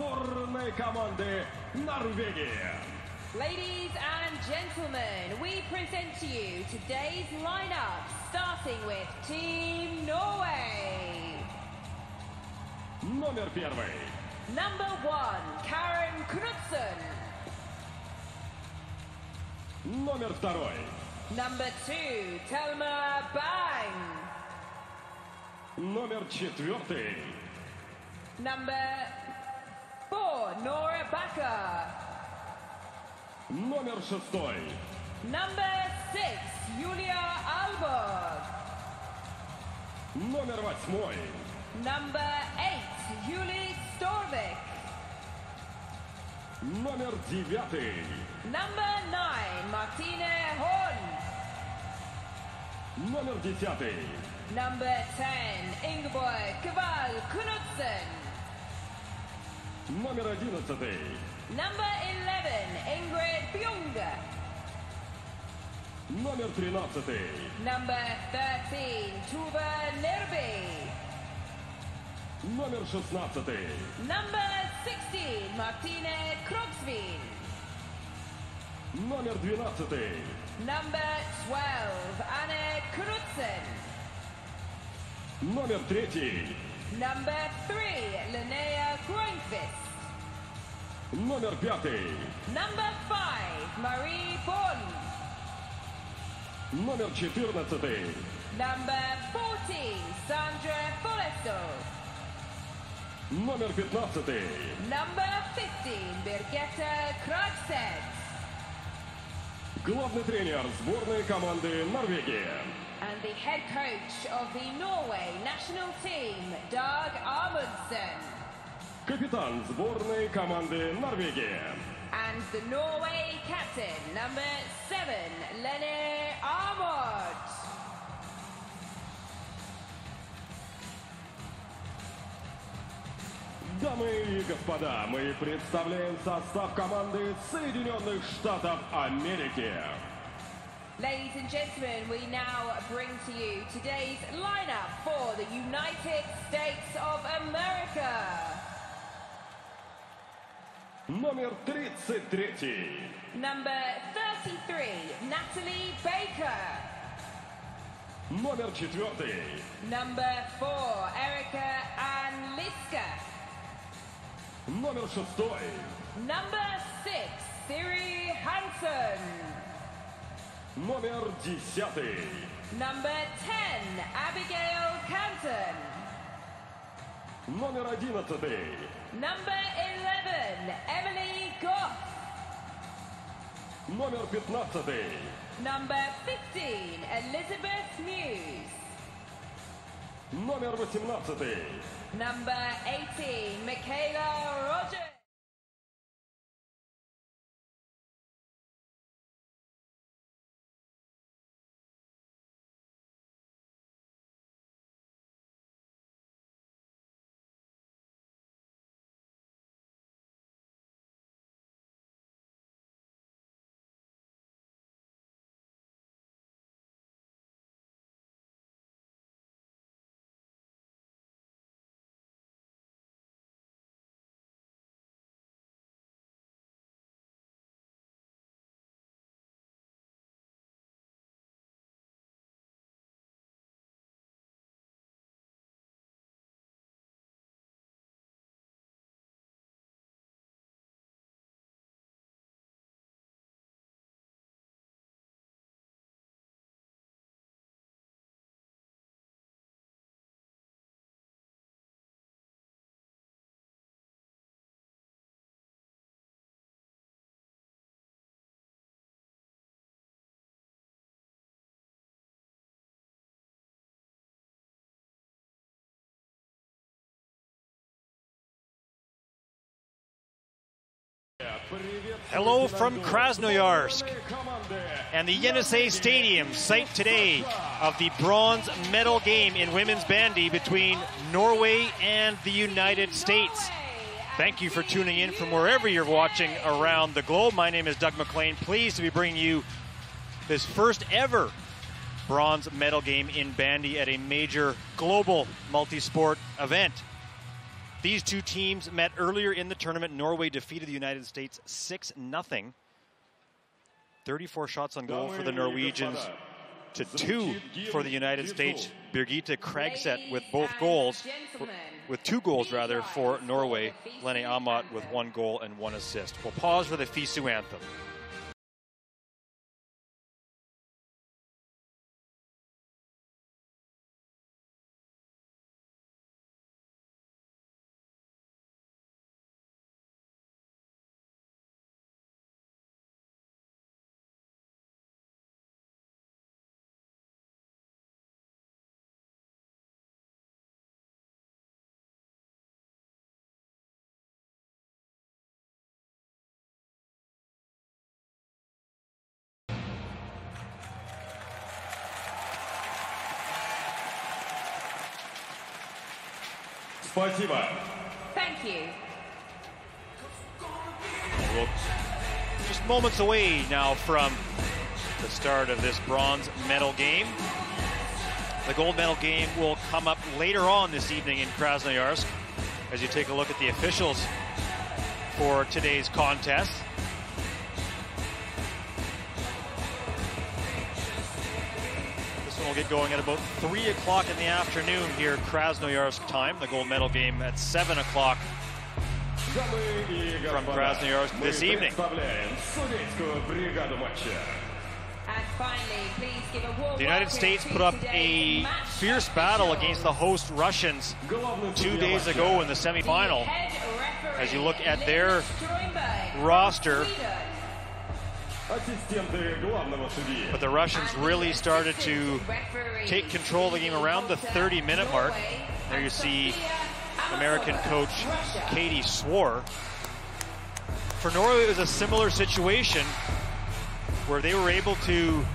сборной команды Норвегии. Ladies and gentlemen, we present to you today's lineup, starting with Team Norway. Номер первый. Number 1, Karen Knudsen. Номер второй. Number 2, Telma Bang. Номер четвертый. Number 4, Nora Bakker. Номер шестой. Number 6, Julia Alborg. Номер восьмой. Number 8, Julie Storvik. Номер девятый. Number 9, Martine Horn. Номер десятый. Number 10, Ingeborg Kval Knudsen. Номер одиннадцатый. Number 11, Ingrid Bjunga. Номер тринадцатый. Number 13, Tuva Nerby. Номер шестнадцатый. Number 16, Martine Krogsvin. Номер двенадцатый. Number 12, Anne Knudsen. Номер третий. Number 3, Linnea Groenquist. Номер пятый. Number 5, Marie Bond. Номер четырнадцатый. Number 14, Sandra Folesto. Номер пятнадцатый. Number 15, Birgitta Kragstedt. Главный тренер сборной команды Норвегии. And the head coach of the Norway national team, Dag Amundsen. Капитан сборной команды Норвегии. And the Norway captain, number 7, Lene Armod. Дамы и господа, мы представляем состав команды Соединенных Штатов Америки. Ladies and gentlemen, we now bring to you today's lineup for the United States of America. Номер 33. Number 33, Natalie Baker. Номер 4. Number 4, Erica Ann Liska. Номер 6. Number 6, Siri Hansen. Номер 10. Number 10, Abigail Canton. Номер 11. Number 11, Emily Goff. Номер 15. Number 15, Elizabeth Muse. Номер 18. Number 18, Michaela Rogers. Hello from Krasnoyarsk and the Yenisei Stadium, site today of the bronze medal game in women's bandy between Norway and the United States. Thank you for tuning in from wherever you're watching around the globe. My name is Doug McLean, pleased to be bringing you this first ever bronze medal game in bandy at a major global multi-sport event. these two teams met earlier in the tournament. Norway defeated the United States 6-0. 34 shots on goal for the Norwegians to 2 for the United States. Birgitte Kragset with both goals, with 2 goals rather, for Norway. Lene Amat with 1 goal and 1 assist. We'll pause for the FISU anthem. Thank you. Well, just moments away now from the start of this bronze medal game. The gold medal game will come up later on this evening in Krasnoyarsk as you take a look at the officials for today's contest. Will get going at about 3 o'clock in the afternoon here, Krasnoyarsk time. The gold medal game at 7 o'clock from Krasnoyarsk this evening. And finally, please give a warm the United States put up a fierce battle against the host Russians 2 days ago in the semifinal. As you look at their roster, but the Russians really started to take control of the game around the 30-minute mark. There you see American coach Katie Swore. For Norway, it was a similar situation where they were able to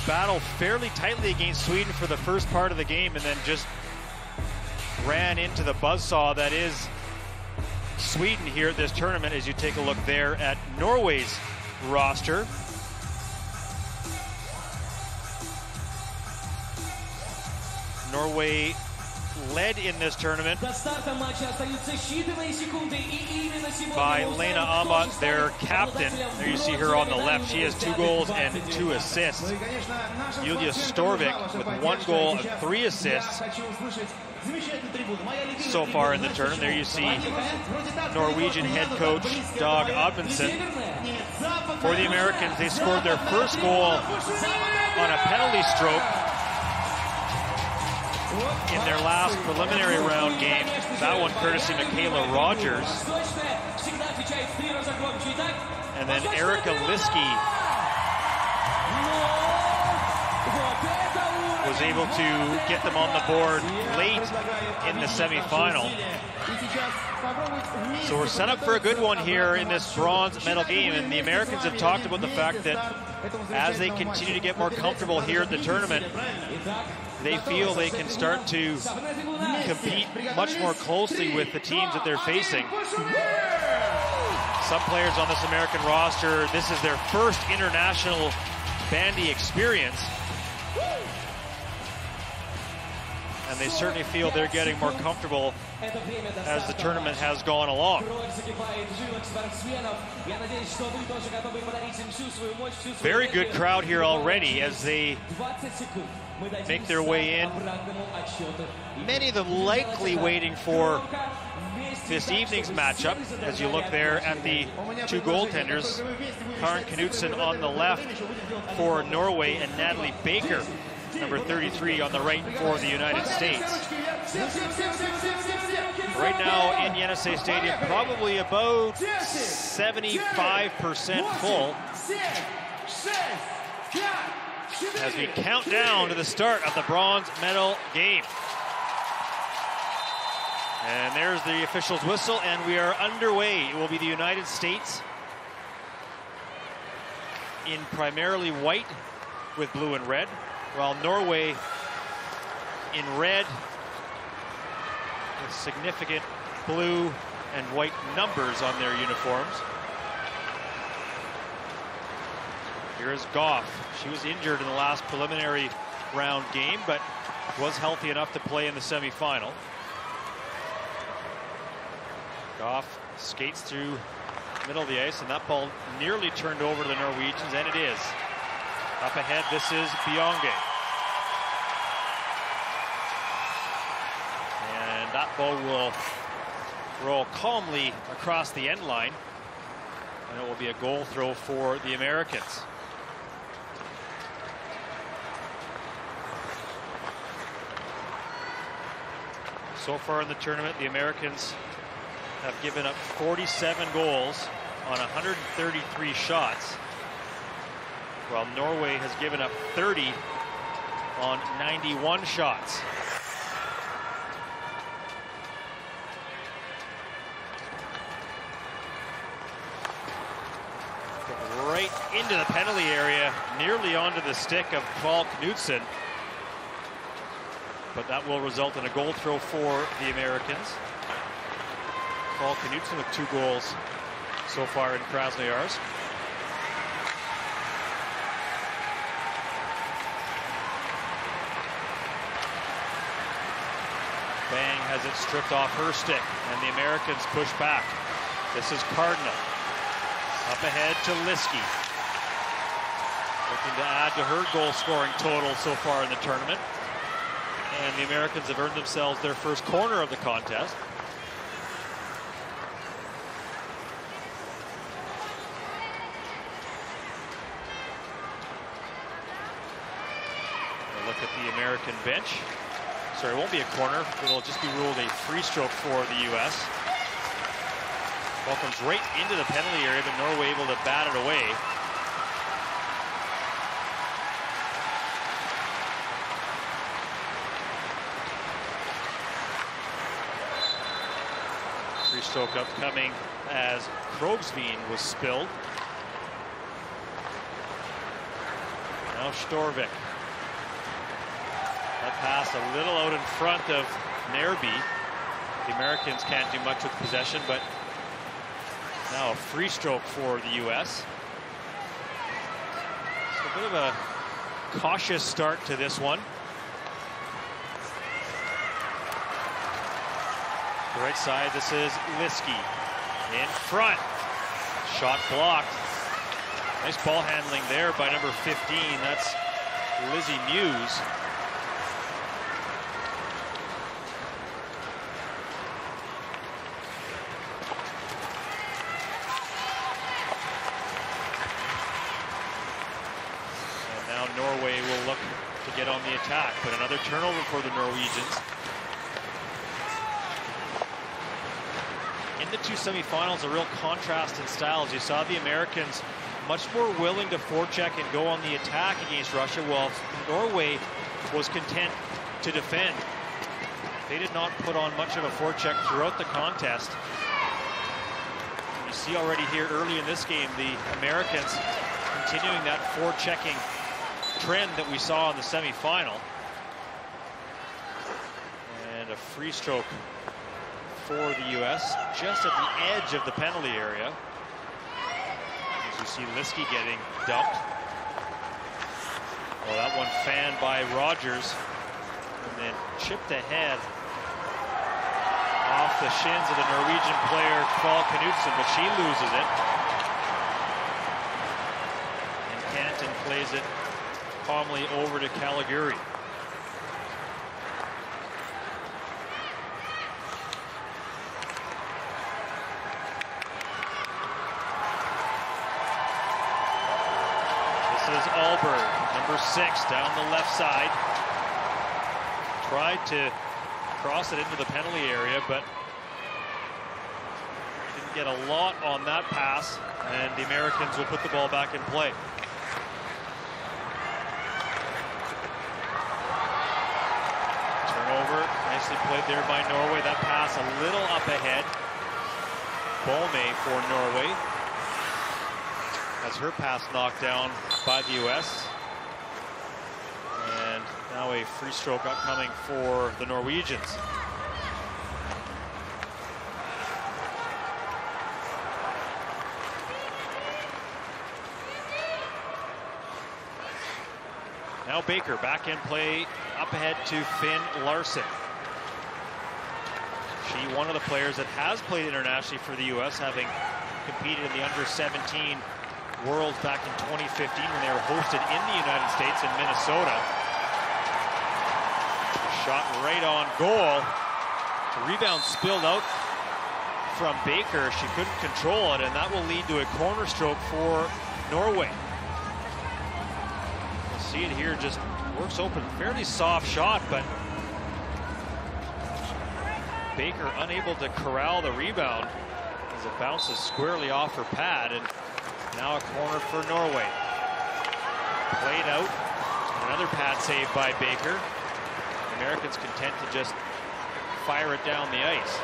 battle fairly tightly against Sweden for the first part of the game and then just ran into the buzzsaw that is Sweden here at this tournament as you take a look there at Norway's roster. Norway led in this tournament by Lene Amat, their captain. There you see her on the left. She has 2 goals and 2 assists. Julia Storvik with 1 goal and 3 assists so far in the tournament. There you see Norwegian head coach Dag Amundsen. For the Americans, they scored their first goal on a penalty stroke in their last preliminary round game. That one courtesy Michaela Rogers. And then Erica Liskey was able to get them on the board late in the semifinal. So we're set up for a good one here in this bronze medal game, and the Americans have talked about the fact that as they continue to get more comfortable here at the tournament, they feel they can start to compete much more closely with the teams that they're facing. Some players on this American roster, this is their first international bandy experience. And they certainly feel they're getting more comfortable as the tournament has gone along. Very good crowd here already as they make their way in. Many of them likely waiting for this evening's matchup. As you look there at the 2 goaltenders, Karen Knutsen on the left for Norway and Natalie Baker, number 33, on the right for the United States. Right now in Yenisei Stadium, probably about 75% full as we count down to the start of the bronze medal game. And there's the official's whistle, and we are underway. It will be the United States in primarily white with blue and red, while Norway in red with significant blue and white numbers on their uniforms. Here is Goff. She was injured in the last preliminary round game, but was healthy enough to play in the semifinal. Goff skates through the middle of the ice, and that ball nearly turned over to the Norwegians, and it is. Up ahead, this is Bionge. And that ball will roll calmly across the end line, and it will be a goal throw for the Americans. So far in the tournament, the Americans have given up 47 goals on 133 shots, while Norway has given up 30 on 91 shots. Right into the penalty area, nearly onto the stick of Paul Knudsen. But that will result in a goal throw for the Americans. Paul Knudsen with 2 goals so far in Krasnoyarsk. Bang has it stripped off her stick, and the Americans push back. This is Cardinal. Up ahead to Liski. Looking to add to her goal-scoring total so far in the tournament. And the Americans have earned themselves their first corner of the contest. A look at the American bench. Sorry, it won't be a corner. It'll just be ruled a free stroke for the U.S. Ball comes right into the penalty area, but Norway able to bat it away. Free stroke upcoming as Krogsveen was spilled. Now Storvik. That pass a little out in front of Nerby. The Americans can't do much with possession, but now a free stroke for the U.S. So a bit of a cautious start to this one. The right side, this is Liski. In front. Shot blocked. Nice ball handling there by number 15. That's Lizzie Muse. And now Norway will look to get on the attack, but another turnover for the Norwegians. In the 2 semifinals, a real contrast in styles. You saw the Americans much more willing to forecheck and go on the attack against Russia, while Norway was content to defend. They did not put on much of a forecheck throughout the contest. You see already here early in this game, the Americans continuing that forechecking trend that we saw in the semifinal. And a free stroke for the U.S. just at the edge of the penalty area. As you see Liski getting dumped. Well, that one fanned by Rogers and then chipped ahead off the shins of the Norwegian player Paul Knudsen, but she loses it. And Canton plays it calmly over to Caliguri. Alberg, number 6, down the left side. Tried to cross it into the penalty area, but didn't get a lot on that pass, and the Americans will put the ball back in play. Turnover, nicely played there by Norway. That pass a little up ahead. Bolme for Norway. Has her pass knocked down by the U.S. And now a free stroke upcoming for the Norwegians. Now Baker back in play, up ahead to Finn Larson. She, one of the players that has played internationally for the U.S., having competed in the under-17 Worlds back in 2015 when they were hosted in the United States in Minnesota. Shot right on goal. The rebound spilled out from Baker. She couldn't control it, and that will lead to a corner stroke for Norway. You'll see it here, just works open. Fairly soft shot, but Baker unable to corral the rebound as it bounces squarely off her pad, and now a corner for Norway. Played out. Another pad save by Baker. The Americans content to just fire it down the ice.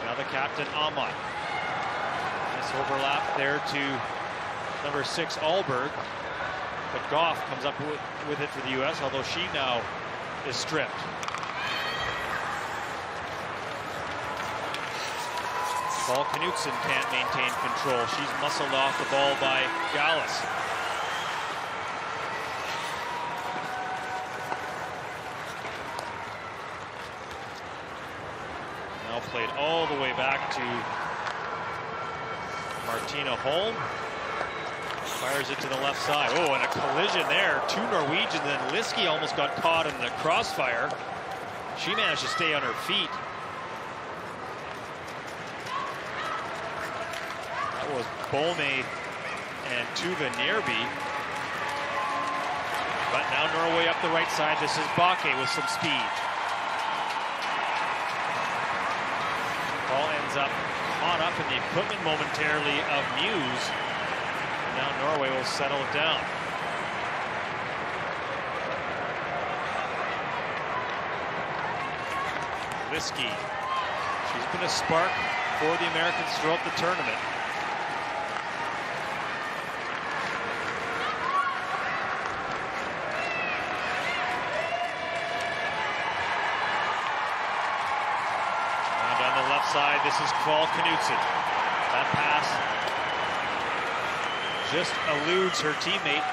Now the captain, Ahmad. Nice overlap there to number 6, Alberg. But Goff comes up with it for the U.S., although she now is stripped. Paul Knutson can't maintain control. She's muscled off the ball by Gallus. Now played all the way back to Martina Holm. Fires it to the left side. Oh, and a collision there. 2 Norwegians, and then Liski almost got caught in the crossfire. She managed to stay on her feet. That was Bolme and Tuva Nierby. But now Norway up the right side. This is Bakke with some speed. Ball ends up caught up in the equipment momentarily of Muse. Now Norway will settle it down. Liski. She's been a spark for the Americans throughout the tournament. Now down the left side, this is Paul Knutson. That pass just eludes her teammate,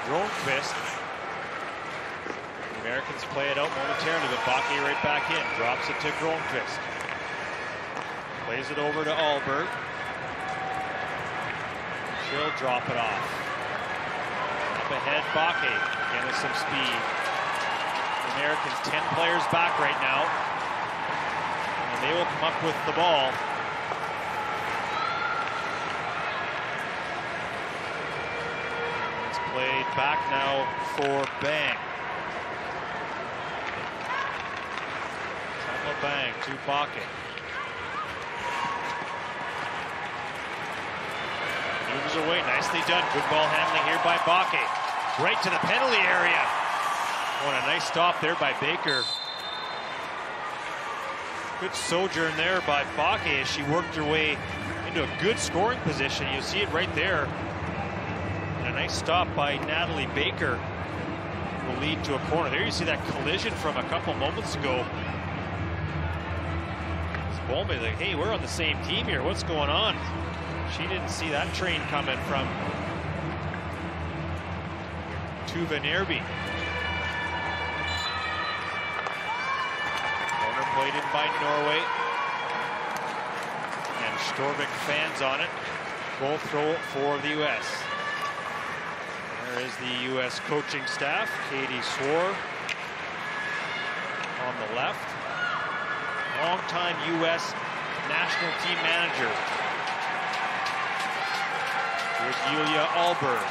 Gronqvist. The Americans play it out momentarily, but Bakke right back in. Drops it to Gronqvist. Plays it over to Alberg. She'll drop it off. Up ahead, Bakke. Again with some speed. The Americans 10 players back right now. And they will come up with the ball. Played back now for Bang. Temple Bang to Bakke. Moves away, nicely done. Good ball handling here by Bakke. Right to the penalty area. What a nice stop there by Baker. Good sojourn there by Bakke as she worked her way into a good scoring position. You see it right there. A nice stop by Natalie Baker will lead to a corner. There you see that collision from a couple moments ago. Bolme like, hey, we're on the same team here. What's going on? She didn't see that train coming from Tuva Nierby. Corner played in by Norway. And Storvik fans on it. Goal throw for the U.S. There is the U.S. coaching staff. Katie Swore on the left. Longtime U.S. national team manager. Here's Yulia Alberg.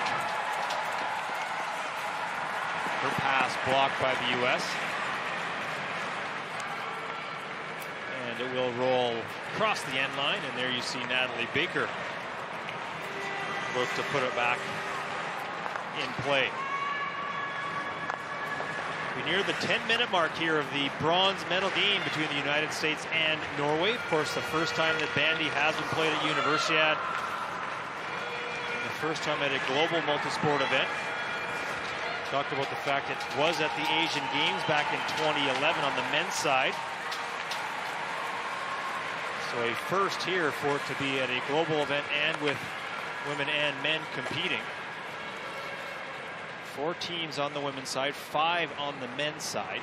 Her pass blocked by the U.S. And it will roll across the end line. And there you see Natalie Baker look to put it back in play. We near the 10-minute mark here of the bronze medal game between the United States and Norway. Of course, the first time that bandy has been played at Universiada. And the first time at a global multisport event. Talked about the fact it was at the Asian Games back in 2011 on the men's side. So a first here for it to be at a global event and with women and men competing. 4 teams on the women's side, 5 on the men's side.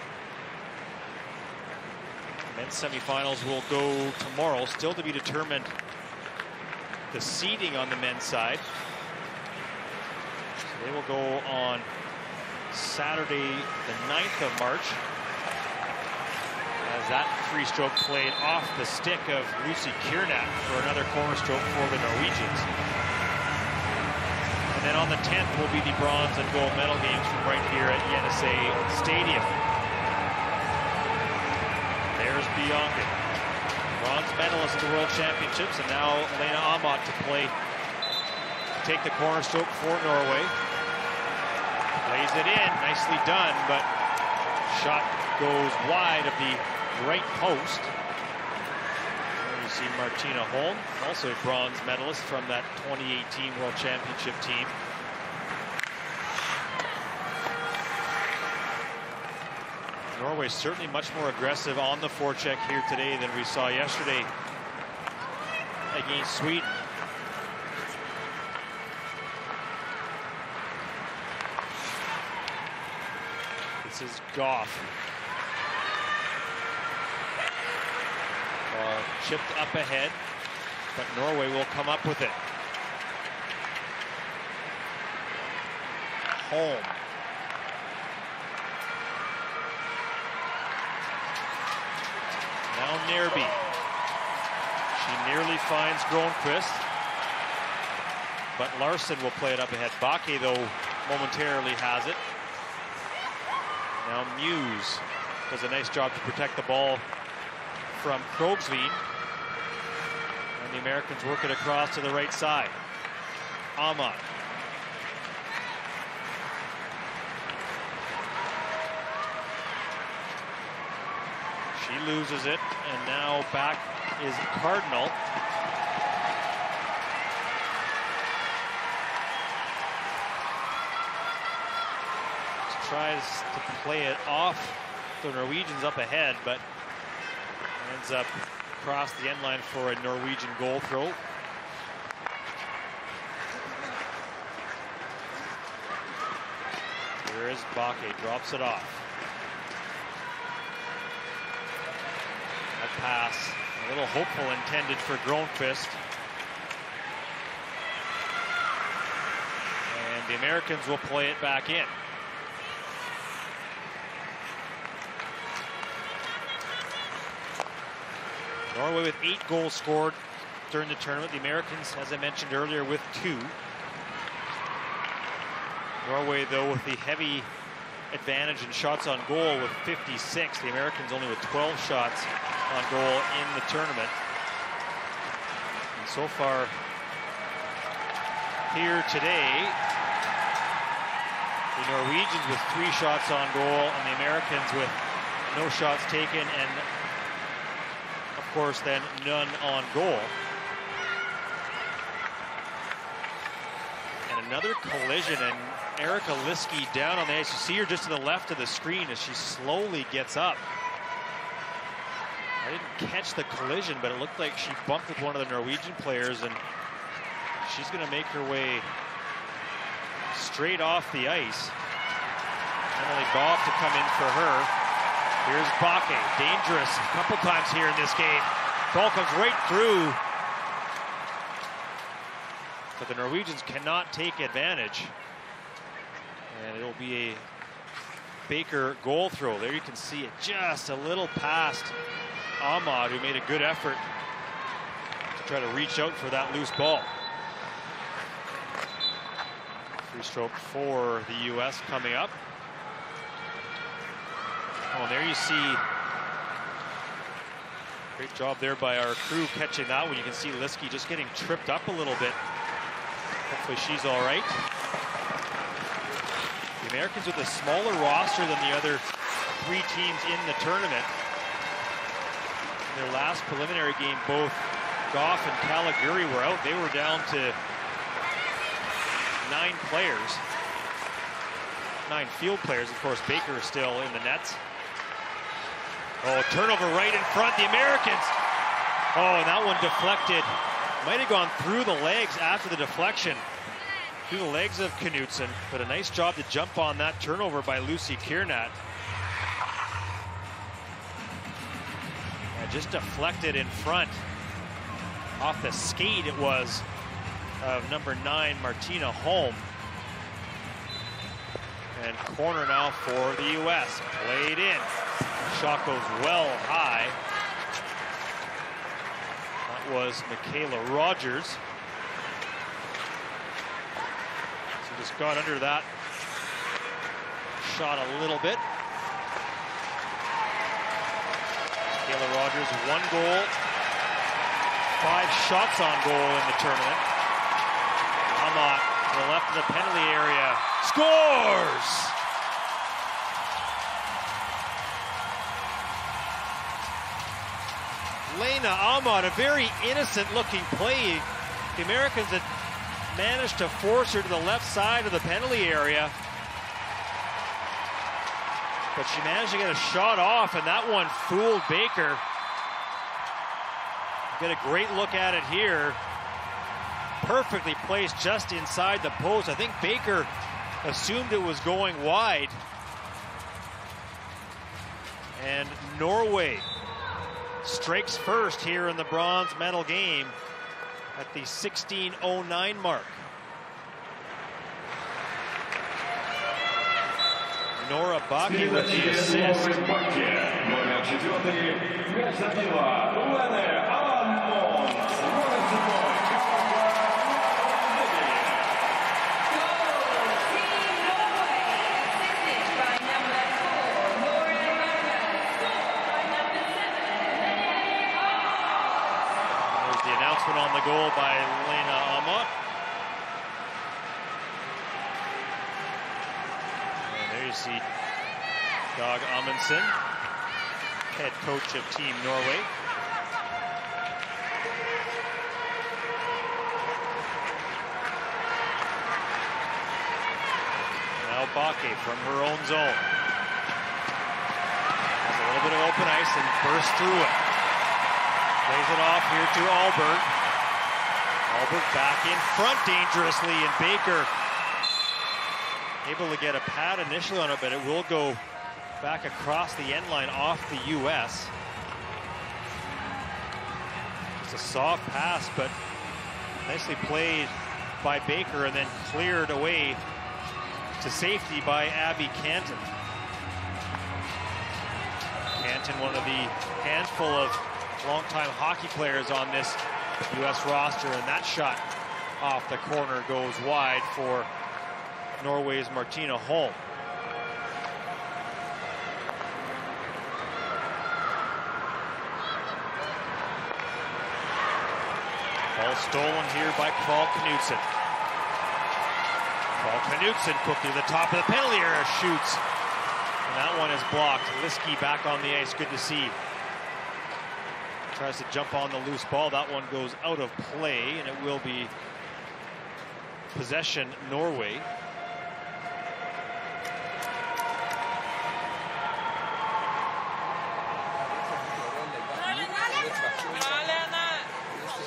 Men's semifinals will go tomorrow, still to be determined the seeding on the men's side. So they will go on Saturday, the 9th of March. As that free stroke played off the stick of Lucy Kiernat for another corner stroke for the Norwegians. And then on the 10th will be the bronze and gold medal games from right here at Yenisei Stadium. There's Bianca, bronze medalist at the World Championships, and now Lena Amat to play, to take the corner stroke for Norway. Lays it in, nicely done, but shot goes wide of the right post. There you see Martina Holm, also a bronze medalist from that 2018 World Championship team. Norway certainly much more aggressive on the forecheck here today than we saw yesterday against Sweden. This is Goff. Chipped up ahead, but Norway will come up with it. Holm. Now Nerby. She nearly finds Gronqvist, but Larson will play it up ahead. Bakke, though, momentarily has it. Now Muse does a nice job to protect the ball from Krogsveen. And the Americans work it across to the right side. Amat. She loses it, and now back is Cardinal. Tries to play it off the Norwegians up ahead, but ends up across the end line for a Norwegian goal throw. Here is Bakke, drops it off. A pass, a little hopeful intended for Gronqvist. And the Americans will play it back in. Norway with 8 goals scored during the tournament. The Americans, as I mentioned earlier, with 2. Norway, though, with the heavy advantage in shots on goal with 56. The Americans only with 12 shots on goal in the tournament. And so far here today, the Norwegians with 3 shots on goal and the Americans with no shots taken, and of course then none on goal. And another collision, and Erika Liski down on the ice. You see her just to the left of the screen as she slowly gets up. I didn't catch the collision, but it looked like she bumped with one of the Norwegian players, and she's going to make her way straight off the ice. Emily Goff to come in for her. Here's Bakke, dangerous a couple times here in this game. Ball comes right through, but the Norwegians cannot take advantage. And it'll be a Baker goal throw. There you can see it just a little past Ahmad, who made a good effort to try to reach out for that loose ball. Free stroke for the U.S. coming up. Oh, there you see. Great job there by our crew catching that one. You can see Liski just getting tripped up a little bit. Hopefully she's all right. The Americans with a smaller roster than the other 3 teams in the tournament. In their last preliminary game, both Goff and Caliguri were out. They were down to 9 players. 9 field players. Of course, Baker is still in the nets. Oh, turnover right in front, the Americans. Oh, and that one deflected. Might have gone through the legs after the deflection. Through the legs of Knutsen, but a nice job to jump on that turnover by Lucy Kiernat. just deflected in front. Off the skate it was of number 9, Martina Holm. And corner now for the U.S. Played in. Shot goes well high. That was Michaela Rogers. So just got under that shot a little bit. Michaela Rogers, 1 goal, 5 shots on goal in the tournament. Amott to the left of the penalty area, scores! Lena Amott, a very innocent-looking play. The Americans had managed to force her to the left side of the penalty area, but she managed to get a shot off, and that one fooled Baker. Get a great look at it here. Perfectly placed just inside the post. I think Baker assumed it was going wide. And Norway strikes first here in the bronze medal game at the 16:09 mark. Nora Baki with the assist. There's the announcement on the goal by Lena Amott. You see Dag Amundsen, head coach of Team Norway. Now Bakke from her own zone. Has a little bit of open ice and bursts through it. Plays it off here to Albert. Albert back in front dangerously, and Baker able to get a pad initially on it, but it will go back across the end line off the U.S. Just a soft pass, but nicely played by Baker and then cleared away to safety by Abby Canton. Canton, one of the handful of longtime hockey players on this U.S. roster, and that shot off the corner goes wide for Norway's Martina Holm. Ball stolen here by Paul Knudsen. Paul Knudsen quickly to the top of the penalty area, shoots. And that one is blocked. Liskey back on the ice, good to see. Tries to jump on the loose ball. That one goes out of play, and it will be possession Norway.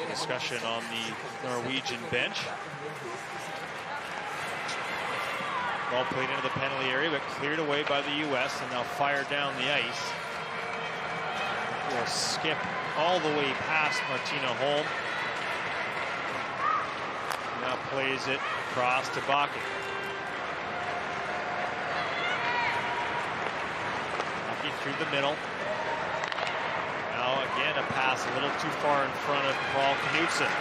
Discussion on the Norwegian bench. Ball played into the penalty area, but cleared away by the U.S. and now fired down the ice. Will skip all the way past Martina Holm. Now plays it across to Bakke. Bakke through the middle. Now again a pass a little too far in front of Paul Knudsen.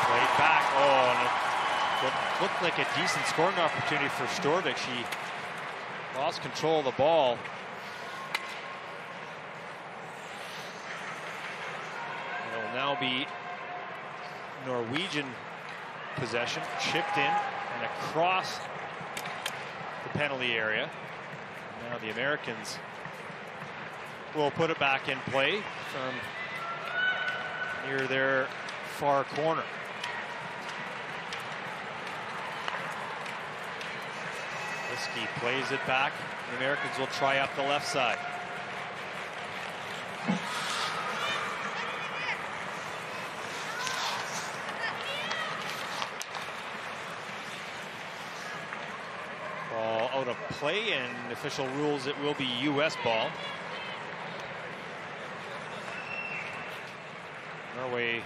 Played back. Oh, and what looked like a decent scoring opportunity for Storvik. She lost control of the ball. It will now be Norwegian possession, chipped in and across the penalty area. Now the Americans will put it back in play from near their far corner. Liskey plays it back. The Americans will try up the left side. Ball out of play, and official rules it will be U.S. ball. Norway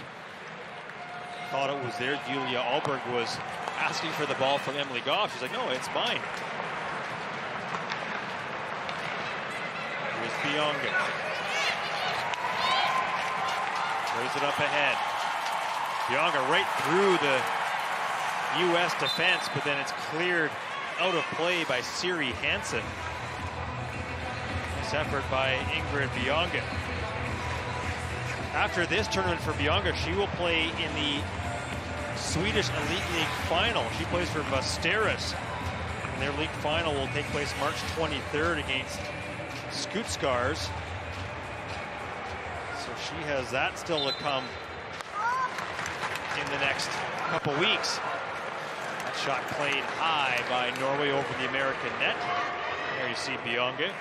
thought it was there. Julia Alberg was asking for the ball from Emily Goff. She's like, no, it's mine. Here's Bianca. Plays it up ahead. Bianca right through the U.S. defense, but then it's cleared out of play by Siri Hansen. Nice effort by Ingrid Bianca. After this tournament for Bianca, she will play in the Swedish Elite League final. She plays for Västerås, and their league final will take place March 23rd against Skutskars. So she has that still to come in the next couple weeks. That shot played high by Norway over the American net. There you see Bianca.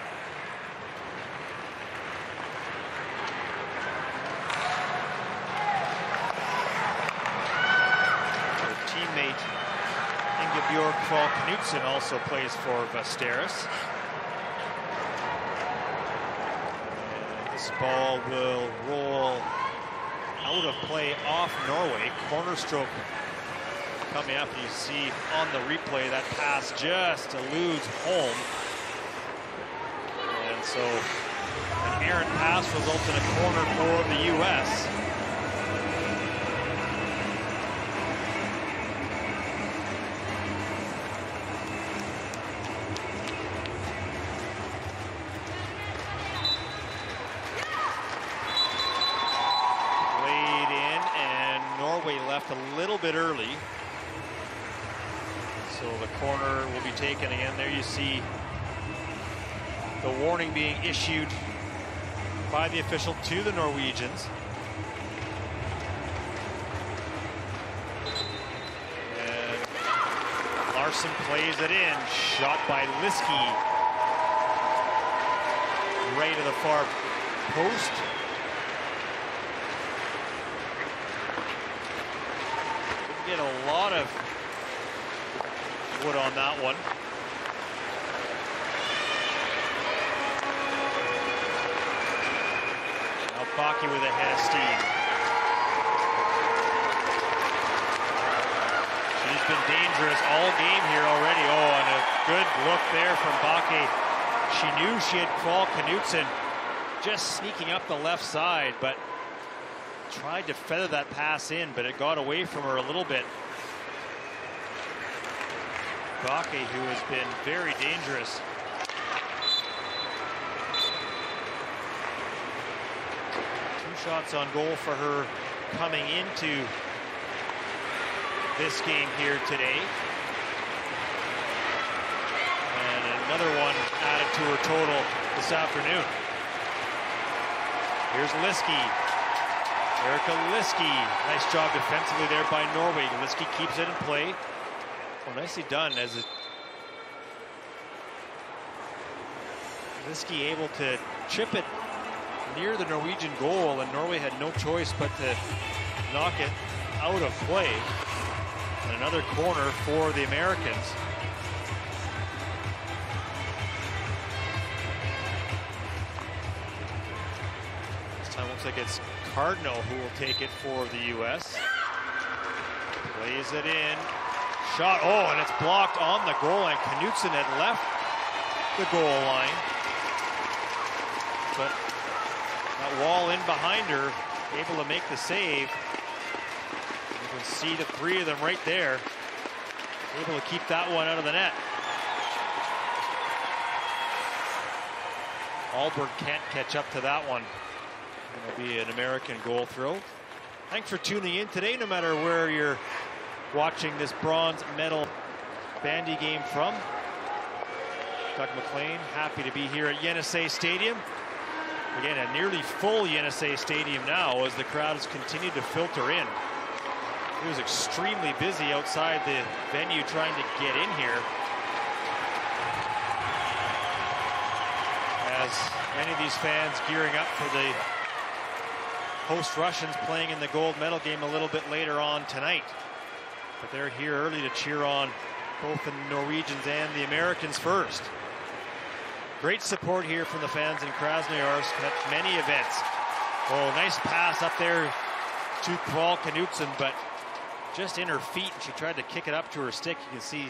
Teammate Ingeborg Fall Knutsen also plays for Västerås. This ball will roll out of play off Norway. Corner stroke coming up. You see on the replay that pass just eludes home. And so an errant pass results in a corner for the U.S. Left a little bit early, so the corner will be taken again. There you see the warning being issued by the official to the Norwegians. And Larson plays it in, shot by Liski right to the far post. Get a lot of wood on that one. Now Baki with a head of steam. She's been dangerous all game here already. Oh, and a good look there from Baki. She knew she had Kval Knutsen just sneaking up the left side, but tried to feather that pass in, but it got away from her a little bit. Baki, who has been very dangerous. Two shots on goal for her coming into this game here today. And another one added to her total this afternoon. Here's Liski. Erika Liski, nice job defensively there by Norway. Liski keeps it in play. Well, nicely done as Liski able to chip it near the Norwegian goal, and Norway had no choice but to knock it out of play. And another corner for the Americans. This time looks like it's Cardinal who will take it for the U.S. Plays it in. Shot. Oh, and it's blocked on the goal line. Knutsen had left the goal line. But that wall in behind her, able to make the save. You can see the three of them right there. Able to keep that one out of the net. Alberg can't catch up to that one. It'll be an American goal throw. Thanks for tuning in today, no matter where you're watching this bronze medal bandy game from. Doug McLean, happy to be here at Yenisei Stadium. Again, a nearly full Yenisei Stadium now as the crowds continue to filter in. It was extremely busy outside the venue trying to get in here, as many of these fans gearing up for the host Russians playing in the gold medal game a little bit later on tonight. But they're here early to cheer on both the Norwegians and the Americans first. Great support here from the fans in Krasnoyarsk at many events. Oh, nice pass up there to Kvål Knutsen, but just in her feet, and she tried to kick it up to her stick. You can see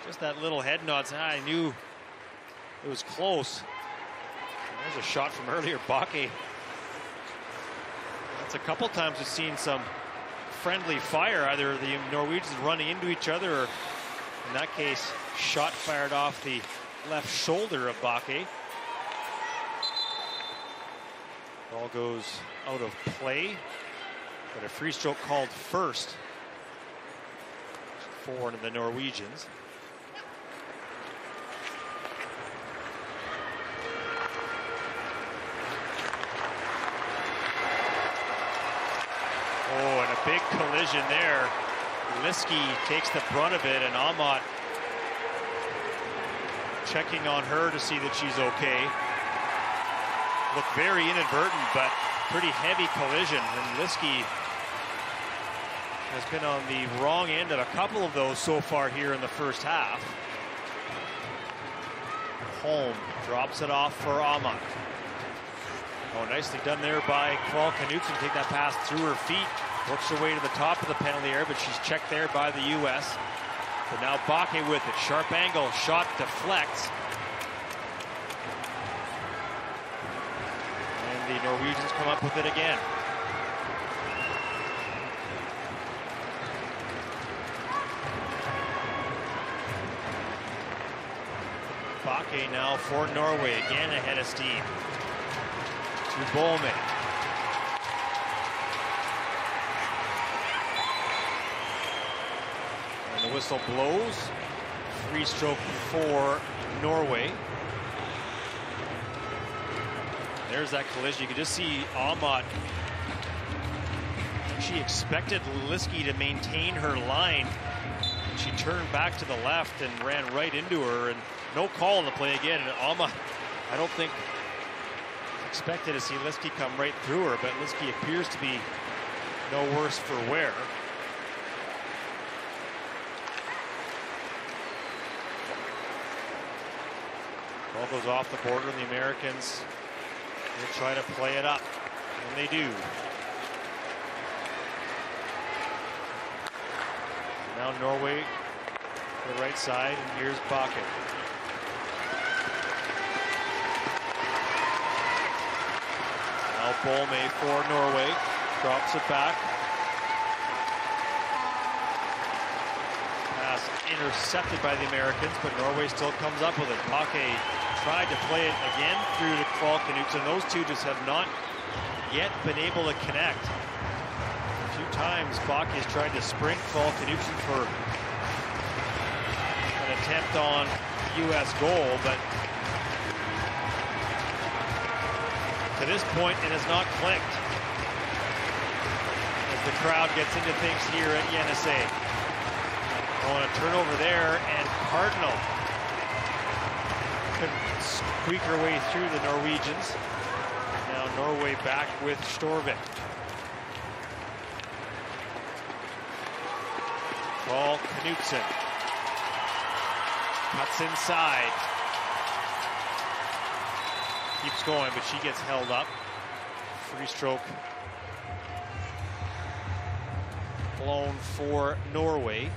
just that little head nod. I knew it was close. There's a shot from earlier, Bakke. That's a couple times we've seen some friendly fire, either the Norwegians running into each other, or in that case, shot fired off the left shoulder of Bakke. Ball goes out of play, but a free stroke called first for the Norwegians. Oh, and a big collision there. Liski takes the brunt of it, and Amat checking on her to see that she's okay. Looked very inadvertent, but pretty heavy collision, and Liski has been on the wrong end of a couple of those so far here in the first half. Holm drops it off for Amat. Oh, nicely done there by Kvål Knutsen. Take that pass through her feet. Works her way to the top of the penalty area, but she's checked there by the U.S. But now Bakke with it. Sharp angle. Shot deflects. And the Norwegians come up with it again. Bakke now for Norway. Again ahead of steam. To Bolme. And the whistle blows. Free stroke for Norway. There's that collision. You can just see Amat. She expected Liski to maintain her line. She turned back to the left and ran right into her, and no call on the play again. And Amat, I don't think, expected to see Liski come right through her, but Liski appears to be no worse for wear. Ball goes off the border, and the Americans will try to play it up, and they do. Now Norway to the right side, and here's Bakke. Now Bolme for Norway, drops it back. Pass intercepted by the Americans, but Norway still comes up with it. Bakke tried to play it again through to Kvål Knutsen. Those two just have not yet been able to connect. A few times Bakke has tried to sprint Kvål Knutsen for an attempt on U.S. goal, but to this point it has not clicked as the crowd gets into things here at Yenisei. On a turnover there, and Cardinal couldn't squeak her way through the Norwegians. Now Norway back with Storvik. Kvål Knutsen cuts inside. Keeps going, but she gets held up. Free stroke blown for Norway.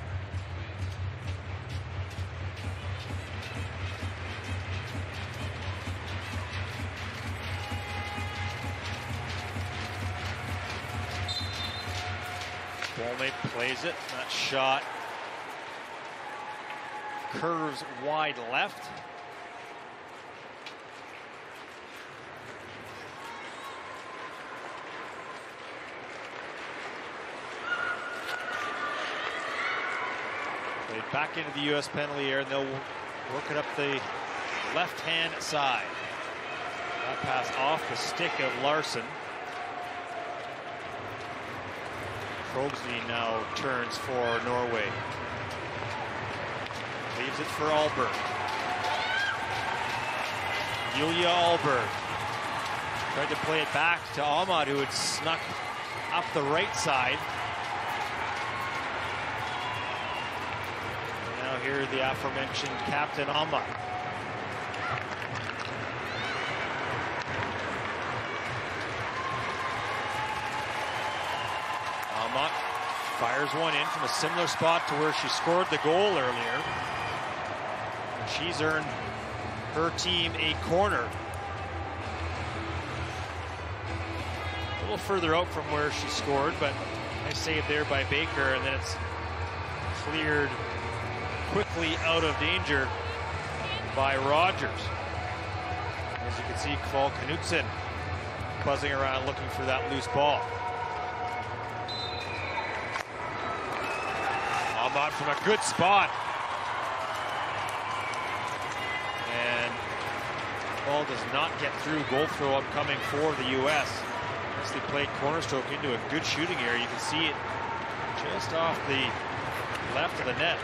Bolme plays it, that shot curves wide left. Played back into the U.S. penalty area, and they'll work it up the left-hand side. That pass off the stick of Larson. Krogsby now turns for Norway. Leaves it for Alberg. Julia Alberg tried to play it back to Amat, who had snuck up the right side. And now here Baker, the aforementioned captain Amma. Amma fires one in from a similar spot to where she scored the goal earlier. She's earned her team a corner. A little further out from where she scored, but nice save there by Baker, and then it's cleared quickly out of danger by Rogers. As you can see, Kval Knutsen buzzing around looking for that loose ball. Ahmad from a good spot. And ball does not get through. Goal throw upcoming for the U.S. Nicely played corner stroke into a good shooting area. You can see it just off the left of the net.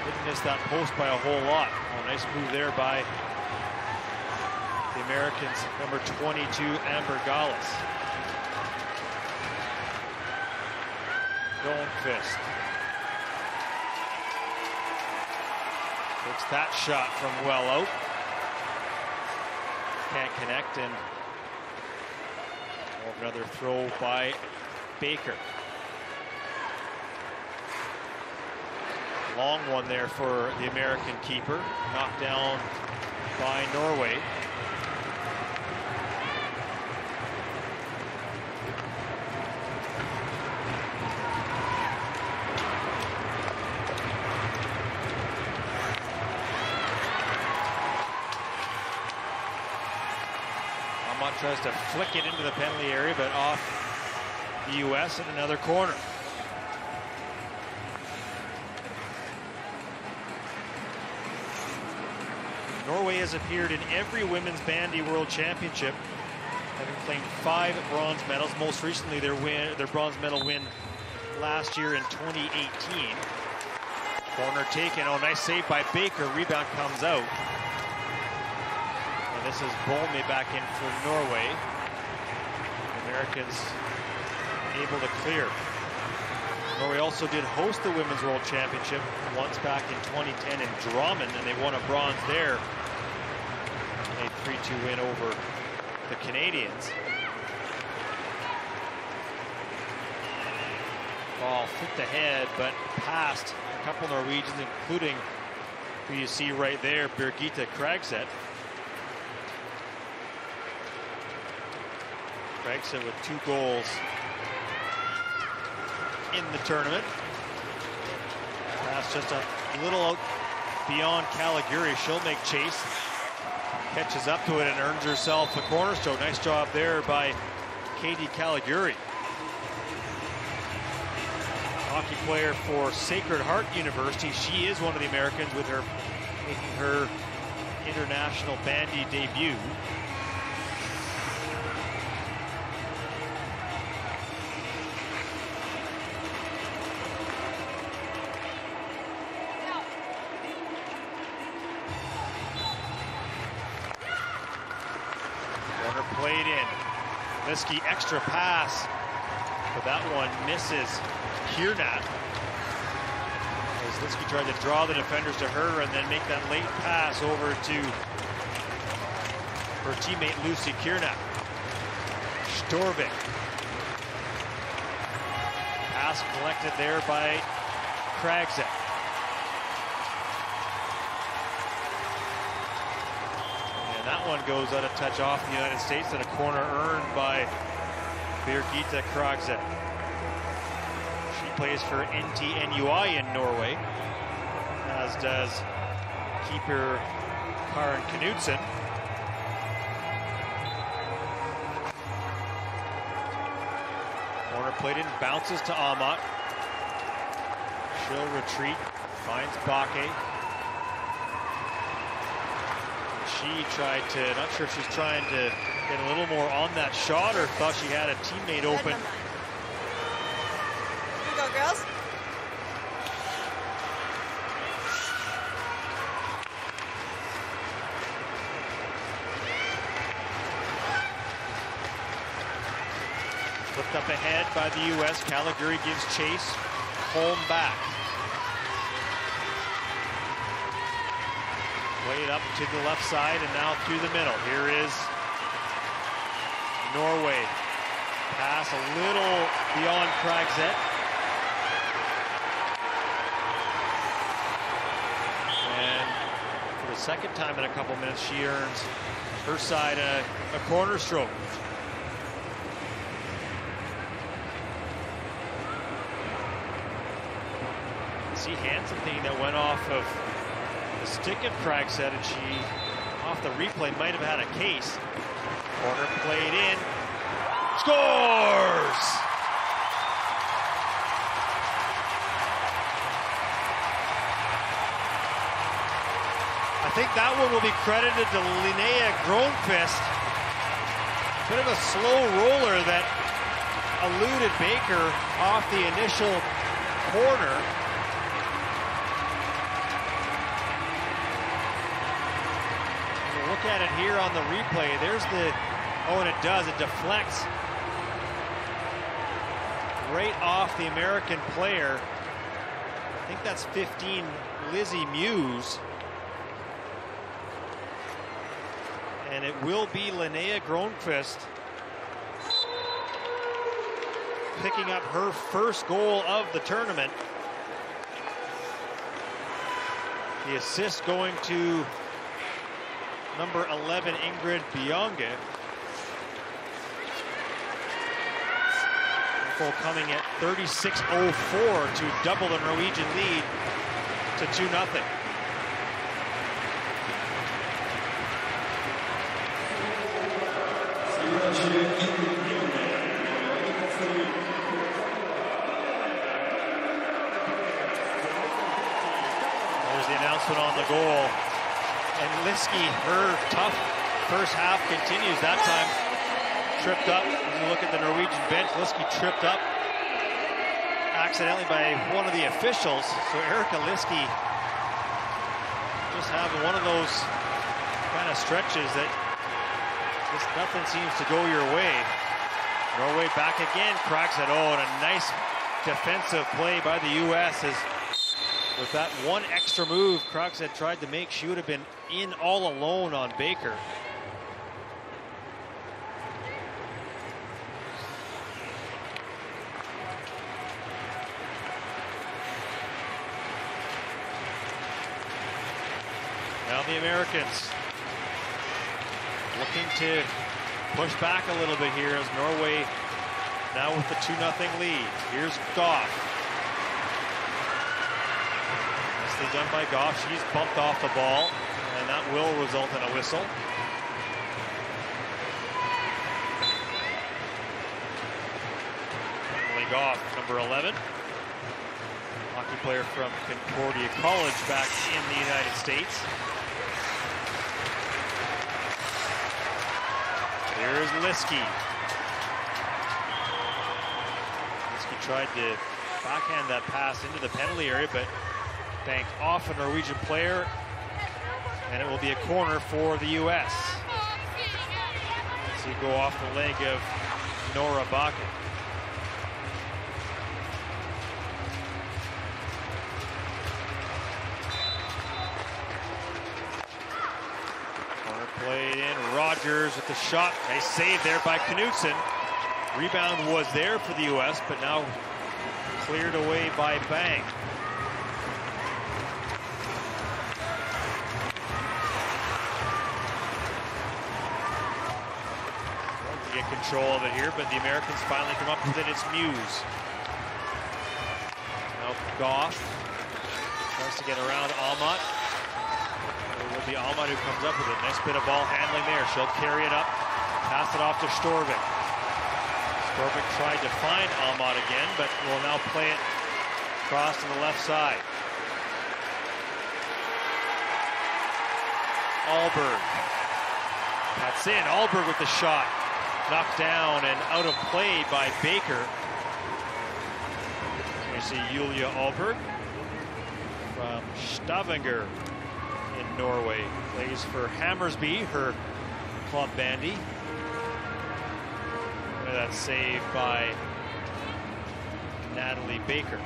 Didn't miss that post by a whole lot. Oh, nice move there by the Americans, number 22, Amber Gallus. Goldfist takes that shot from well out. Can't connect, and another throw by Baker. Long one there for the American keeper. Knocked down by Norway. Ahmad tries to flick it into the penalty area, but off the U.S. in another corner. Norway has appeared in every women's bandy world championship, having claimed 5 bronze medals. Most recently, their bronze medal win last year in 2018. Corner taken. Oh, nice save by Baker. Rebound comes out. And this is Bolme back in for Norway. The Americans able to clear. Norway also did host the Women's World Championship once back in 2010 in Drammen, and they won a bronze there. A 3-2 win over the Canadians. Ball flipped ahead, but past a couple Norwegians, including who you see right there, Birgitte Kragset. Kragset with 2 goals in the tournament. Pass just a little out beyond Caliguri. She'll make chase. Catches up to it and earns herself a corner stroke. Nice job there by Katie Caliguri. Hockey player for Sacred Heart University. She is one of the Americans, with her making her international bandy debut. Played in. Liski extra pass, but that one misses Kiernat. As Liski tried to draw the defenders to her and then make that late pass over to her teammate Lucy Kiernat. Storvik. Pass collected there by Kragset. That one goes out of touch off the United States, and a corner earned by Birgitte Kragset. She plays for NTNUI in Norway, as does keeper Karen Knutsen. Corner played in, bounces to Amat. She'll retreat, finds Bakke. She tried to, not sure if she's trying to get a little more on that shot or thought she had a teammate open. Here we go, girls. Flipped up ahead by the U.S. Caliguri gives chase. Holm back. Played up to the left side and now through the middle. Here is Norway. Pass a little beyond Kragset. And for the second time in a couple minutes, she earns her side a corner stroke. See Hansen thinking that went off of the stick of Kragset, and she, off the replay, might have had a case. Corner played in. Scores! I think that one will be credited to Linnea Gronqvist. Bit of a slow roller that eluded Baker off the initial corner. Look at it here on the replay. There's the, oh, and it does. It deflects right off the American player. I think that's 15, Lizzie Muse. And it will be Linnea Gronqvist picking up her first goal of the tournament. The assist going to number 11, Ingrid Bjonge. Goal coming at 36:04 to double the Norwegian lead to 2-0. There's the announcement on the goal. And Liski, her tough first half continues. That time tripped up. When you look at the Norwegian bench, Liski tripped up accidentally by one of the officials. So Erika Liski just having one of those kind of stretches that just nothing seems to go your way. Norway back again. Kragset, oh, and a nice defensive play by the U.S. as with that one extra move Kragset tried to make, she would have been in all alone on Baker. Now the Americans looking to push back a little bit here as Norway now with the 2-0 lead. Here's Goff. Done by Goff. She's bumped off the ball, and that will result in a whistle. Emily Goff, number 11, hockey player from Concordia College back in the United States. Here's Liski. Liski tried to backhand that pass into the penalty area, but banked off a Norwegian player, and it will be a corner for the U.S. So you go off the leg of Nora Bakken. Corner played in. Rogers with the shot. Nice save there by Knutson. Rebound was there for the U.S., but now cleared away by Bang. Control of it here, but the Americans finally come up with it. It's Muse. Now Goff tries to get around Almott. It will be Almott who comes up with it. Nice bit of ball handling there. She'll carry it up, pass it off to Storvik. Storvik tried to find Almott again, but will now play it across to the left side. Alberg. That's in. Alberg with the shot. Knocked down and out of play by Baker. We see Julia Alberg from Stavanger in Norway. Plays for Hammersby, her club bandy. Look at that save by Natalie Baker.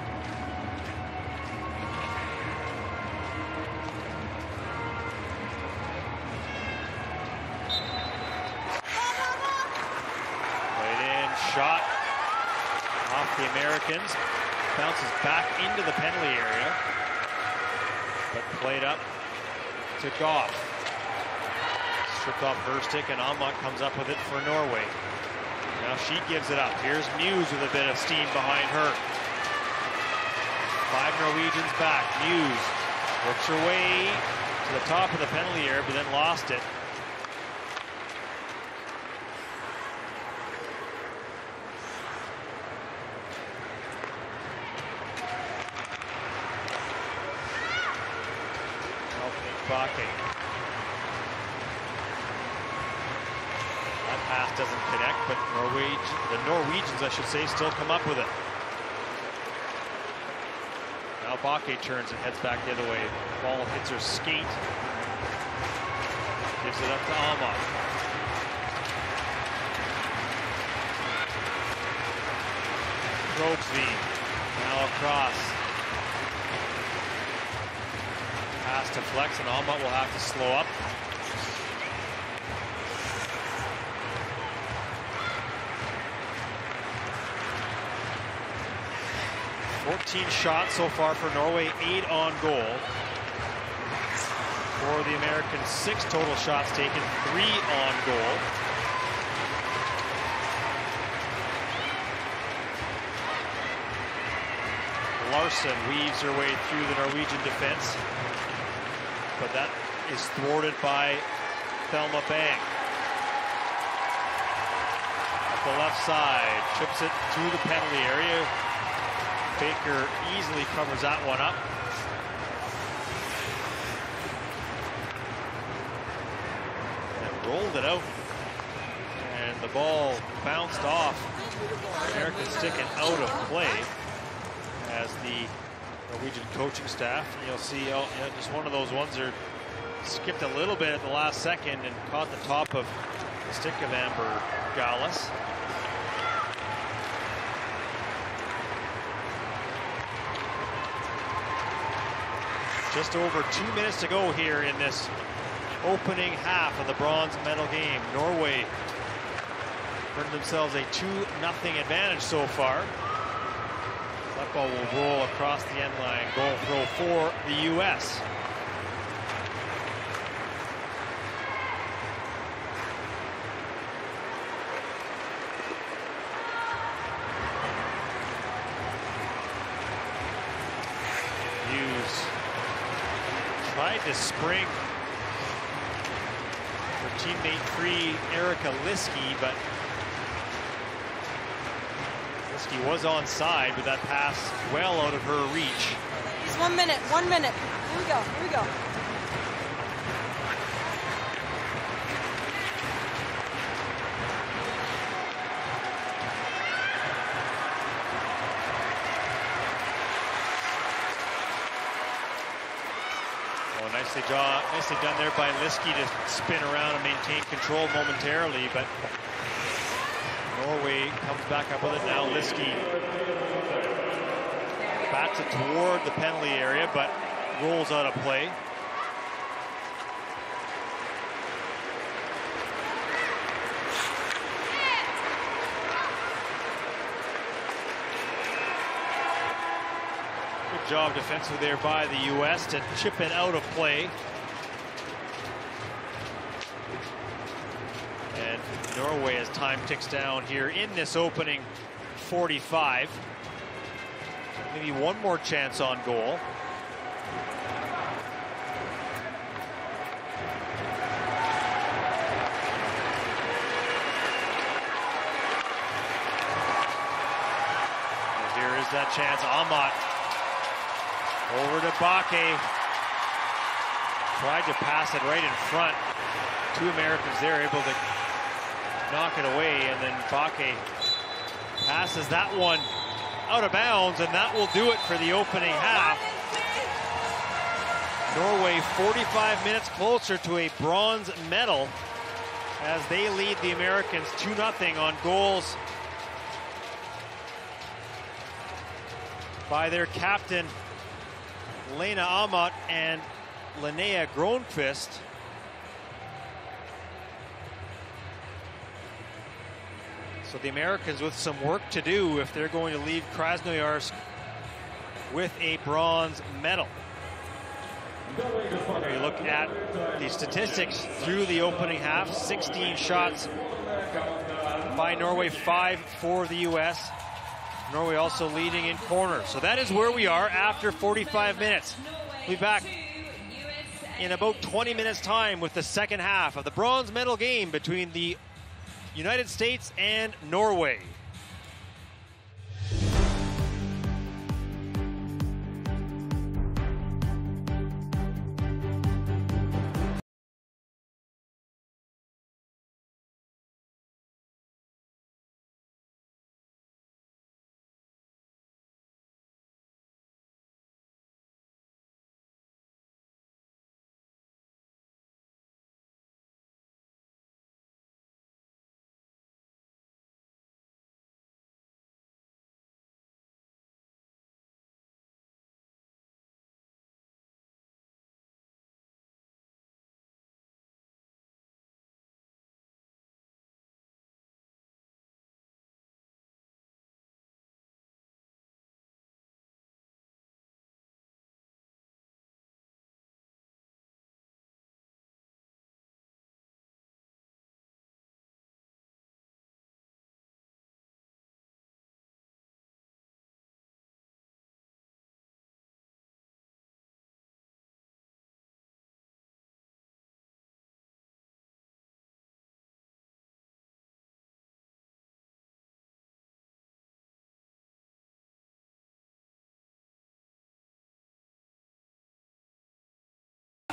Americans. Bounces back into the penalty area, but played up to Goff. Stripped off her stick, and Amat comes up with it for Norway. Now she gives it up. Here's Muse with a bit of steam behind her. 5 Norwegians back. Muse works her way to the top of the penalty area, but then lost it. Bake. That pass doesn't connect, but the Norwegians, I should say, still come up with it. Now Bake turns and heads back the other way. Ball hits her skate. Gives it up to Amat. Krogsby now across. Pass to Flex, and Amat will have to slow up. "14 shots so far for Norway, 8 on goal. For the Americans, 6 total shots taken, 3 on goal. Larson weaves her way through the Norwegian defense, but that is thwarted by Thelma Bang. At the left side, trips it to the penalty area. Baker easily covers that one up. And rolled it out. And the ball bounced off American stick and out of play as the Norwegian coaching staff. You'll see just one of those ones that skipped a little bit at the last second and caught the top of the stick of Amber Gallus. Just over 2 minutes to go here in this opening half of the bronze medal game. Norway earned themselves a 2-0 advantage so far. That ball will roll across the end line. Goal throw for the U.S. Hughes tried to spring for teammate free Erica Liskey, but Liskey was onside with that pass well out of her reach. Just 1 minute, 1 minute. Here we go, here we go. Oh, nicely done there by Liskey to spin around and maintain control momentarily, but Norway comes back up with it now. Liskey bats it toward the penalty area, but rolls out of play. Good job defensively there by the U.S. to chip it out of play. And Norway, as time ticks down here in this opening 45. Maybe one more chance on goal. And here is that chance. Amat over to Bake. Tried to pass it right in front. 2 Americans there able to knock it away, and then Bake passes that one out of bounds, and that will do it for the opening half. Norway 45 minutes closer to a bronze medal as they lead the Americans 2-0 on goals by their captain Lena Amat and Linnea Gronqvist. So the Americans with some work to do if they're going to leave Krasnoyarsk with a bronze medal. Here you look at the statistics through the opening half. 16 shots by Norway, 5 for the U.S. Norway also leading in corners. So that is where we are after 45 minutes. We'll be back in about 20 minutes' time with the second half of the bronze medal game between the United States and Norway.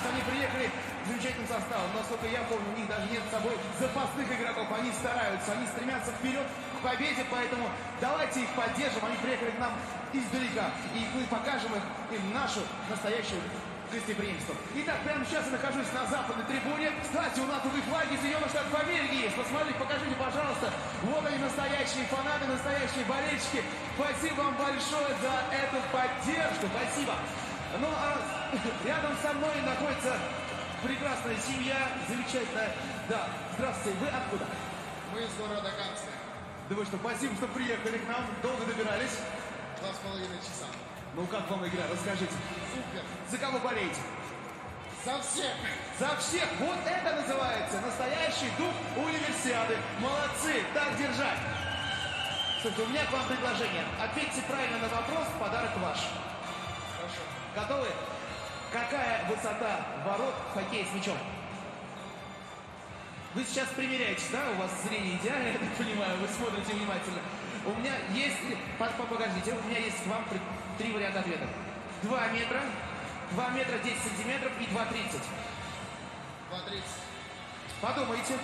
Они приехали замечательным составом, насколько я помню, у них даже нет с собой запасных игроков, они стараются, они стремятся вперед к победе, поэтому давайте их поддержим, они приехали к нам издалека, и мы покажем им нашу настоящую гостеприимство. Итак, прямо сейчас я нахожусь на западной трибуне. Кстати, у нас тут и флаги Соединенных Штатов Америки есть. Посмотрите, покажите, пожалуйста. Вот они, настоящие фанаты, настоящие болельщики. Спасибо вам большое за эту поддержку. Спасибо. Ну, а рядом со мной находится прекрасная семья, замечательная. Да, здравствуйте, вы откуда? Мы из города Канска. Да вы что, спасибо, что приехали к нам, долго добирались. 2,5 часа. Ну, как вам игра, расскажите. Супер. За кого болеете? За всех. За всех, вот это называется настоящий дух универсиады. Молодцы, так держать. Слушайте, у меня к вам предложение. Ответьте правильно на вопрос, подарок ваш. Хорошо. Готовы? Какая высота ворот в хоккее с мячом? Вы сейчас примеряетесь, да? У вас зрение идеальное, я так понимаю, вы смотрите внимательно. У меня есть... Погодите, у меня есть к вам 3 варианта ответов. 2 метра, 2 метра 10 сантиметров и 2,30. 2,30. Подумайте.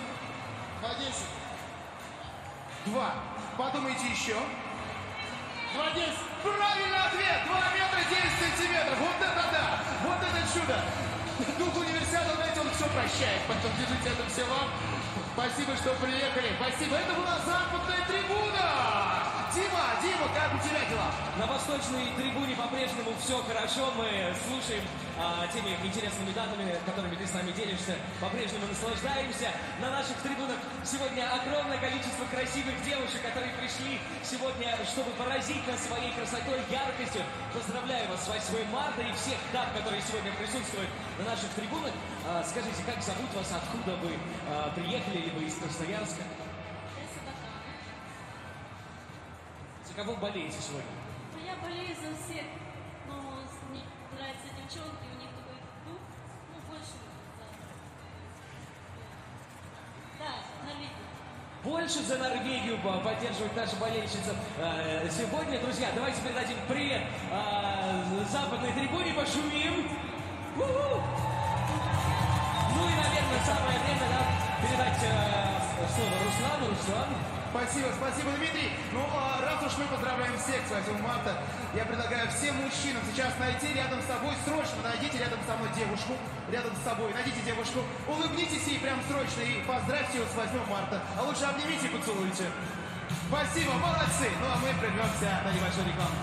2,10. 2. Подумайте еще. 2,10. Правильный ответ! 2 метра 10 сантиметров. Вот это да! Вот это чудо! Дух универсиады, знаете, он все прощает. Поэтому держите это все вам. Спасибо, что приехали. Спасибо. Это была западная трибуна. Дима, как у тебя дела? На восточной трибуне по-прежнему все хорошо. Мы слушаем теми интересными датами, которыми ты с нами делишься. По-прежнему наслаждаемся. На наших трибунах сегодня огромное количество красивых девушек, которые пришли сегодня, чтобы поразить нас своей красотой, яркостью. Поздравляю вас с 8 марта и всех дам, которые сегодня присутствуют на наших трибунах. Скажите, как зовут вас, откуда вы приехали, либо из Красноярска? За кого болеете сегодня? Я болею за всех, но мне нравятся девчонки, у них такой дух, больше да, Норвегия. Больше за Норвегию поддерживает наша болельщица сегодня. Друзья, давайте передадим привет западной трибуне, пошумим. У-ху! Ну и, наверное, самое время передать слово Руслану. Руслан. Спасибо, Дмитрий. Ну, раз уж мы поздравляем всех с 8 марта, я предлагаю всем мужчинам сейчас найти рядом с собой, срочно найдите рядом со мной девушку, рядом с собой, найдите девушку, улыбнитесь ей прям срочно и поздравьте ее с 8 марта, а лучше обнимите и поцелуйте. Спасибо, молодцы. Ну, а мы прервемся на небольшую рекламу.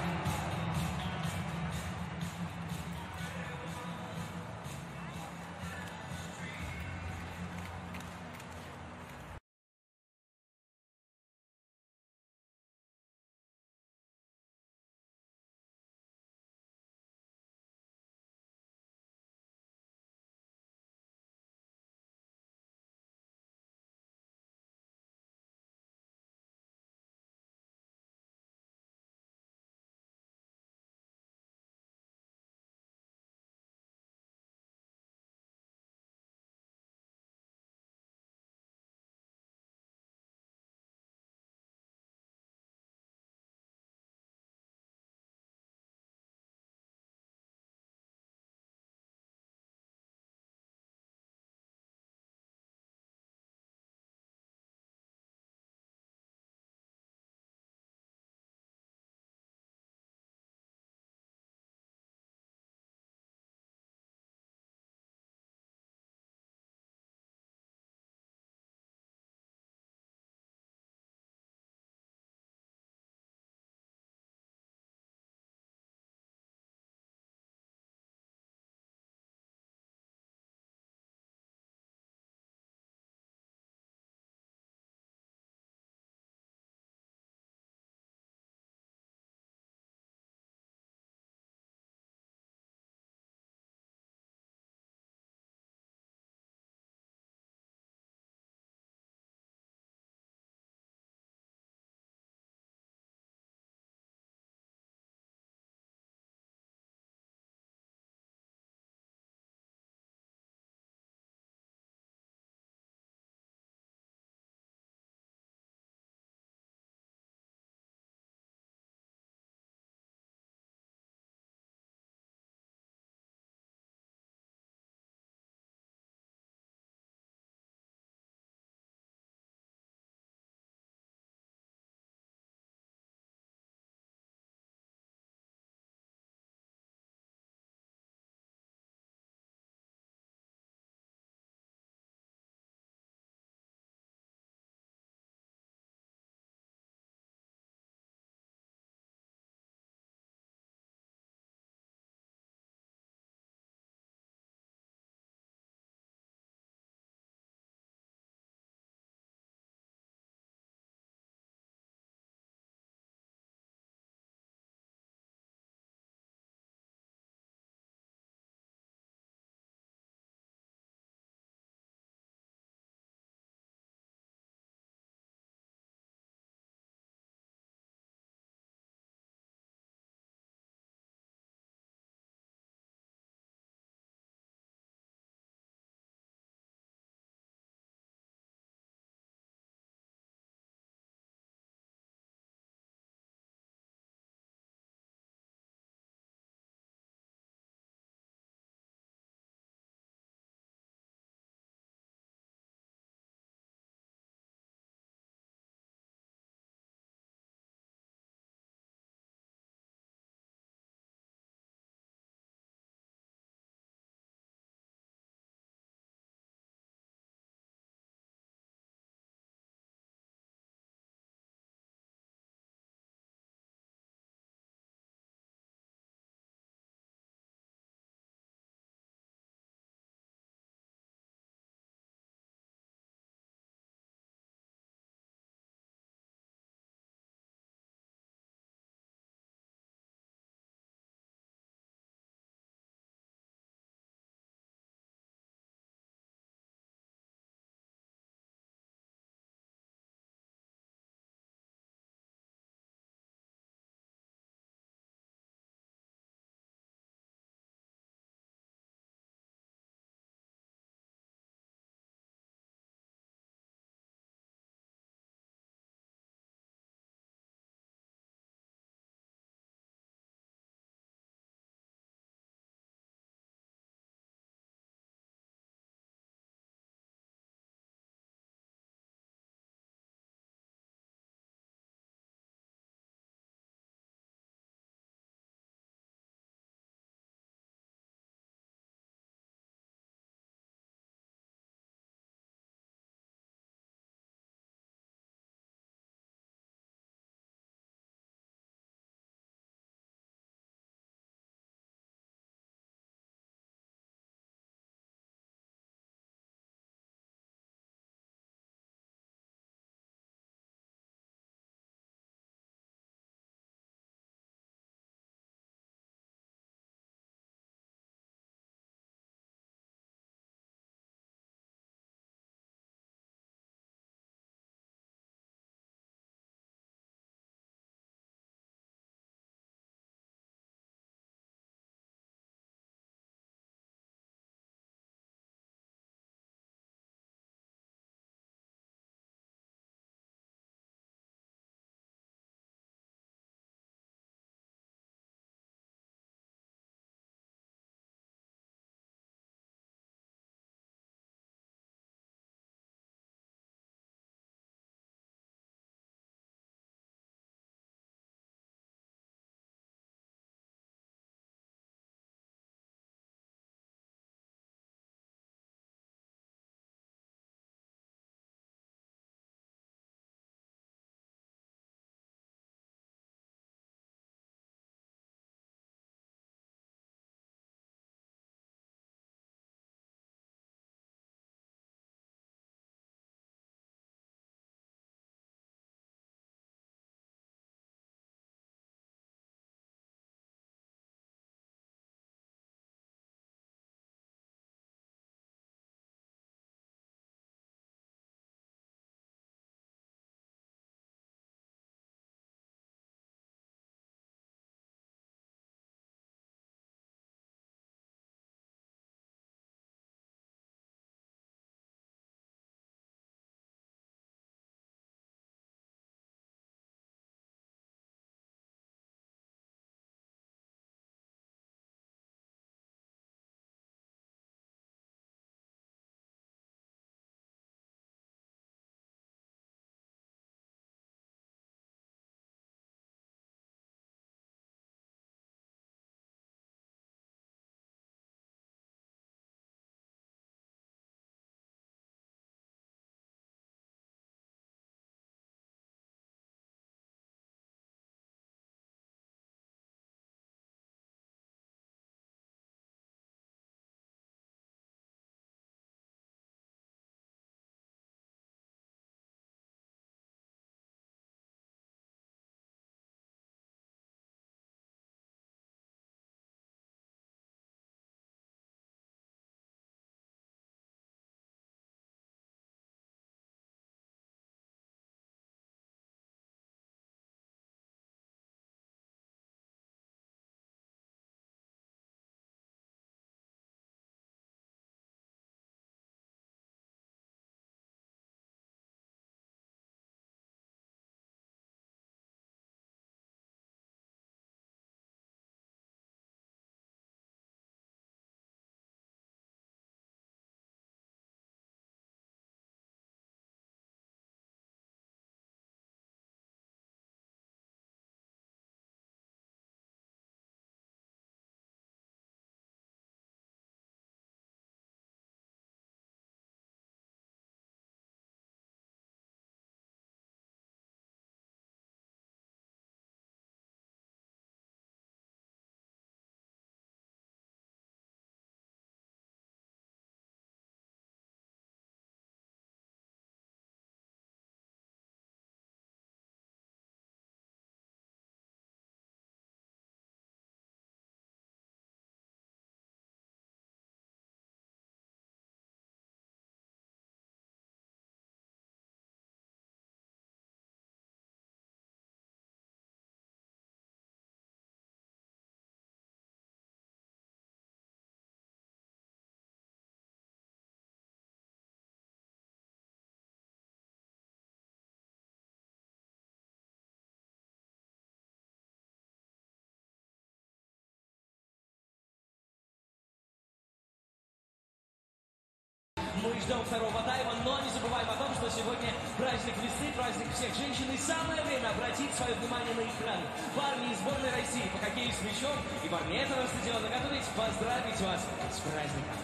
Мы ждем второго тайма, но не забываем о том, что сегодня праздник весны, праздник всех женщин, и самое время обратить свое внимание на экран. Парни из сборной России по хоккею с мячом и парни этого стадиона готовы поздравить вас с праздником.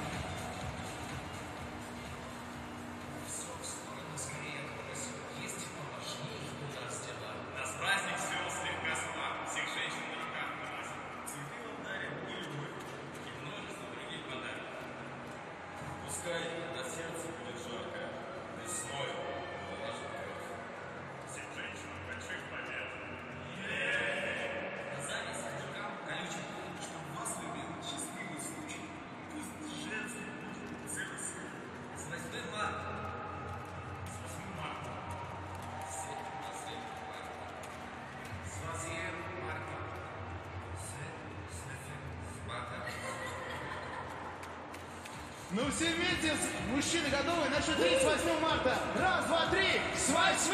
Ну все вместе, мужчины готовы? На счет 3 с 8 марта. Раз, два, три. С 8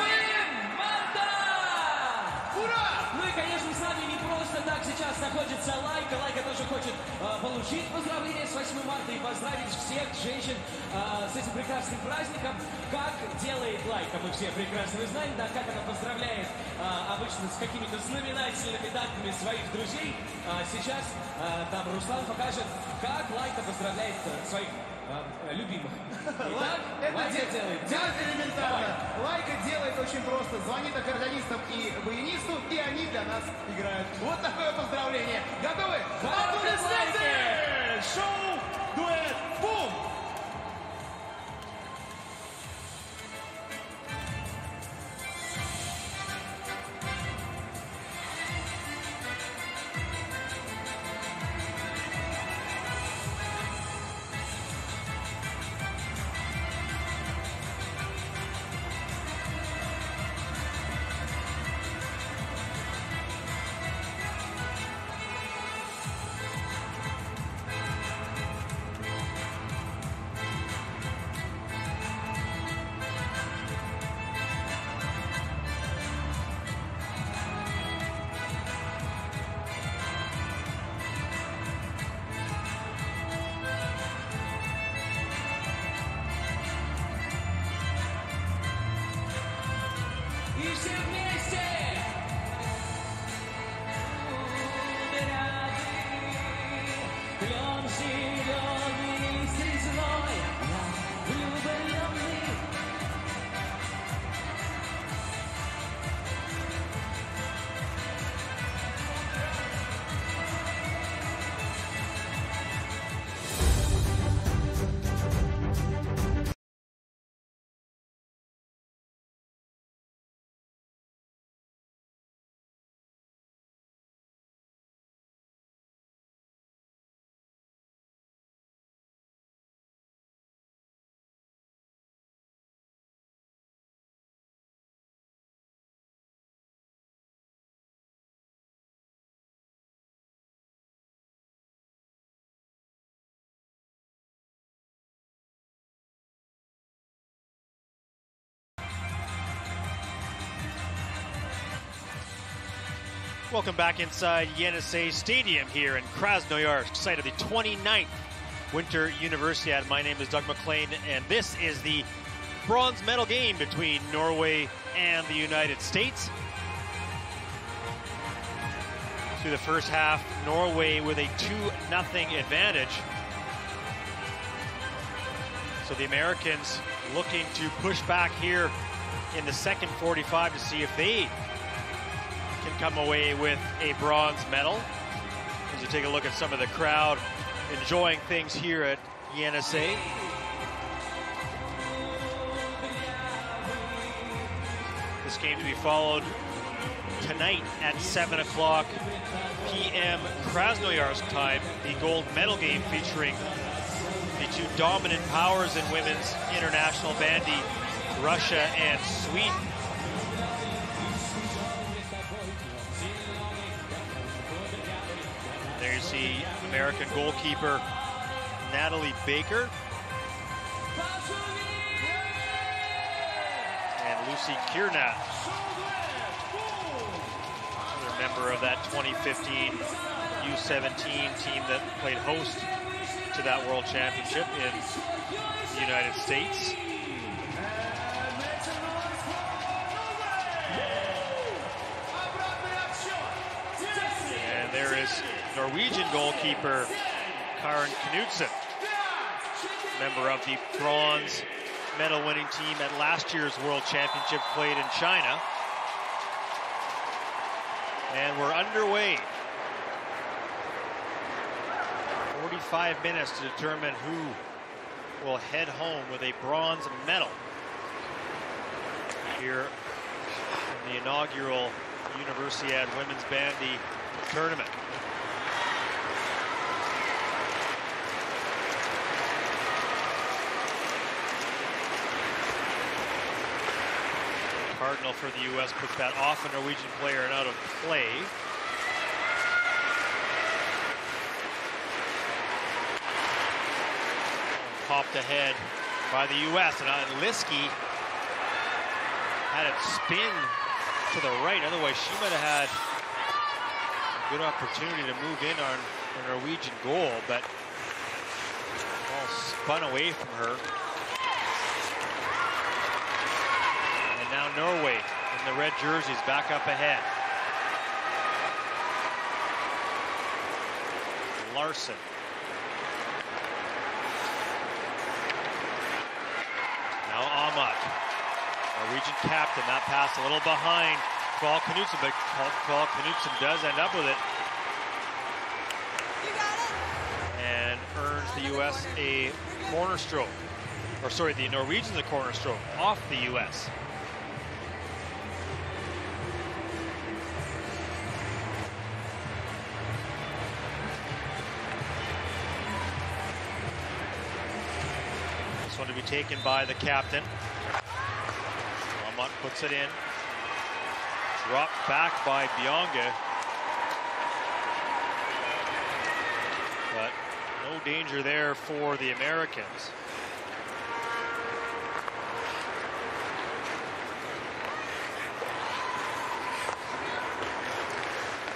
марта! Ура! Ну и, конечно, с нами не просто так сейчас находится Лайка. Лайка тоже хочет получить поздравления с 8 марта и поздравить всех женщин с этим прекрасным праздником. Как делает Лайка, мы все прекрасно знаем, да, как она поздравляет обычно с какими-то знаменательными датами своих друзей. Сейчас там Руслан покажет, как Лайка поздравляет своих любимых. Итак, Лайка делает элементарно. Лайка делает очень просто. Звонит аккордеонистам и баянисту, и они для нас играют. Вот такое поздравление. Готовы? Аплодисменты! Шоу, дуэт, бум! И все вместе! Клен зеленый, слезной, я влюбленный. Welcome back inside Yenisei Stadium here in Krasnoyarsk, site of the 29th Winter Universiada. My name is Doug McLean, and this is the bronze medal game between Norway and the United States. Through the first half, Norway with a 2-0 advantage. So the Americans looking to push back here in the second 45 to see if they can come away with a bronze medal. As you take a look at some of the crowd enjoying things here at Yenisei. This game to be followed tonight at 7 o'clock p.m. Krasnoyarsk time, the gold medal game featuring the two dominant powers in women's international bandy, Russia and Sweden. There you see American goalkeeper Natalie Baker and Lucy Kiernat, another member of that 2015 U17 team that played host to that World Championship in the United States. And there is Norwegian goalkeeper Karen Knudsen, member of the bronze medal winning team at last year's World Championship played in China. And we're underway. 45 minutes to determine who will head home with a bronze medal here in the inaugural Universiada women's bandy tournament. Cardinal for the U.S. puts that off a Norwegian player and out of play. Popped ahead by the U.S. and Liski had it spin to the right. Otherwise, she might have had a good opportunity to move in on the Norwegian goal, but all spun away from her. And now Norway in the red jerseys back up ahead. Larson. Now Amat, Norwegian captain. That pass a little behind Kval Knudsen, but Kval Knudsen does end up with it. You got it. And earns the U.S. a corner stroke. Or sorry, the Norwegians a corner stroke off the U.S. One to be taken by the captain. Lamont puts it in. Dropped back by Bionga. But no danger there for the Americans.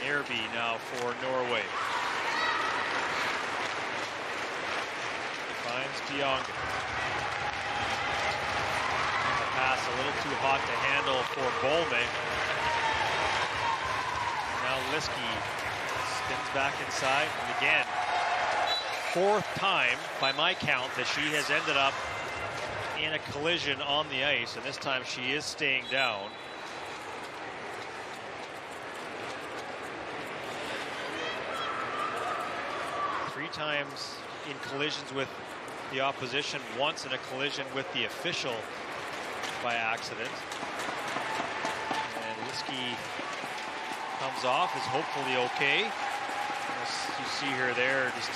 Nerby now for Norway. Finds Bionga. Pass a little too hot to handle for Bolme. Now Liski spins back inside, and again, fourth time by my count that she has ended up in a collision on the ice, and this time she is staying down. Three times in collisions with the opposition, once in a collision with the official by accident. And Liski comes off, is hopefully okay. As you see her there, just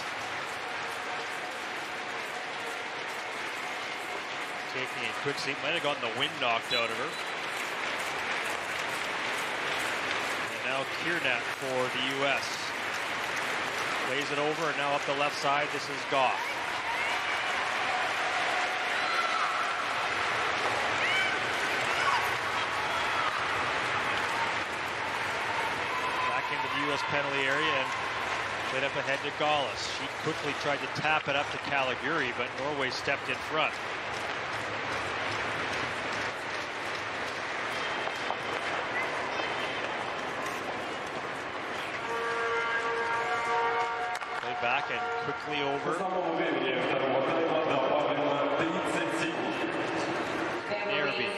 taking a quick seat. Might have gotten the wind knocked out of her. And now Kiernat for the U.S. Plays it over, and now up the left side, this is Goff. U.S. penalty area and played up ahead to Gaulis. She quickly tried to tap it up to Caliguri, but Norway stepped in front. Played back and quickly over. Nerby.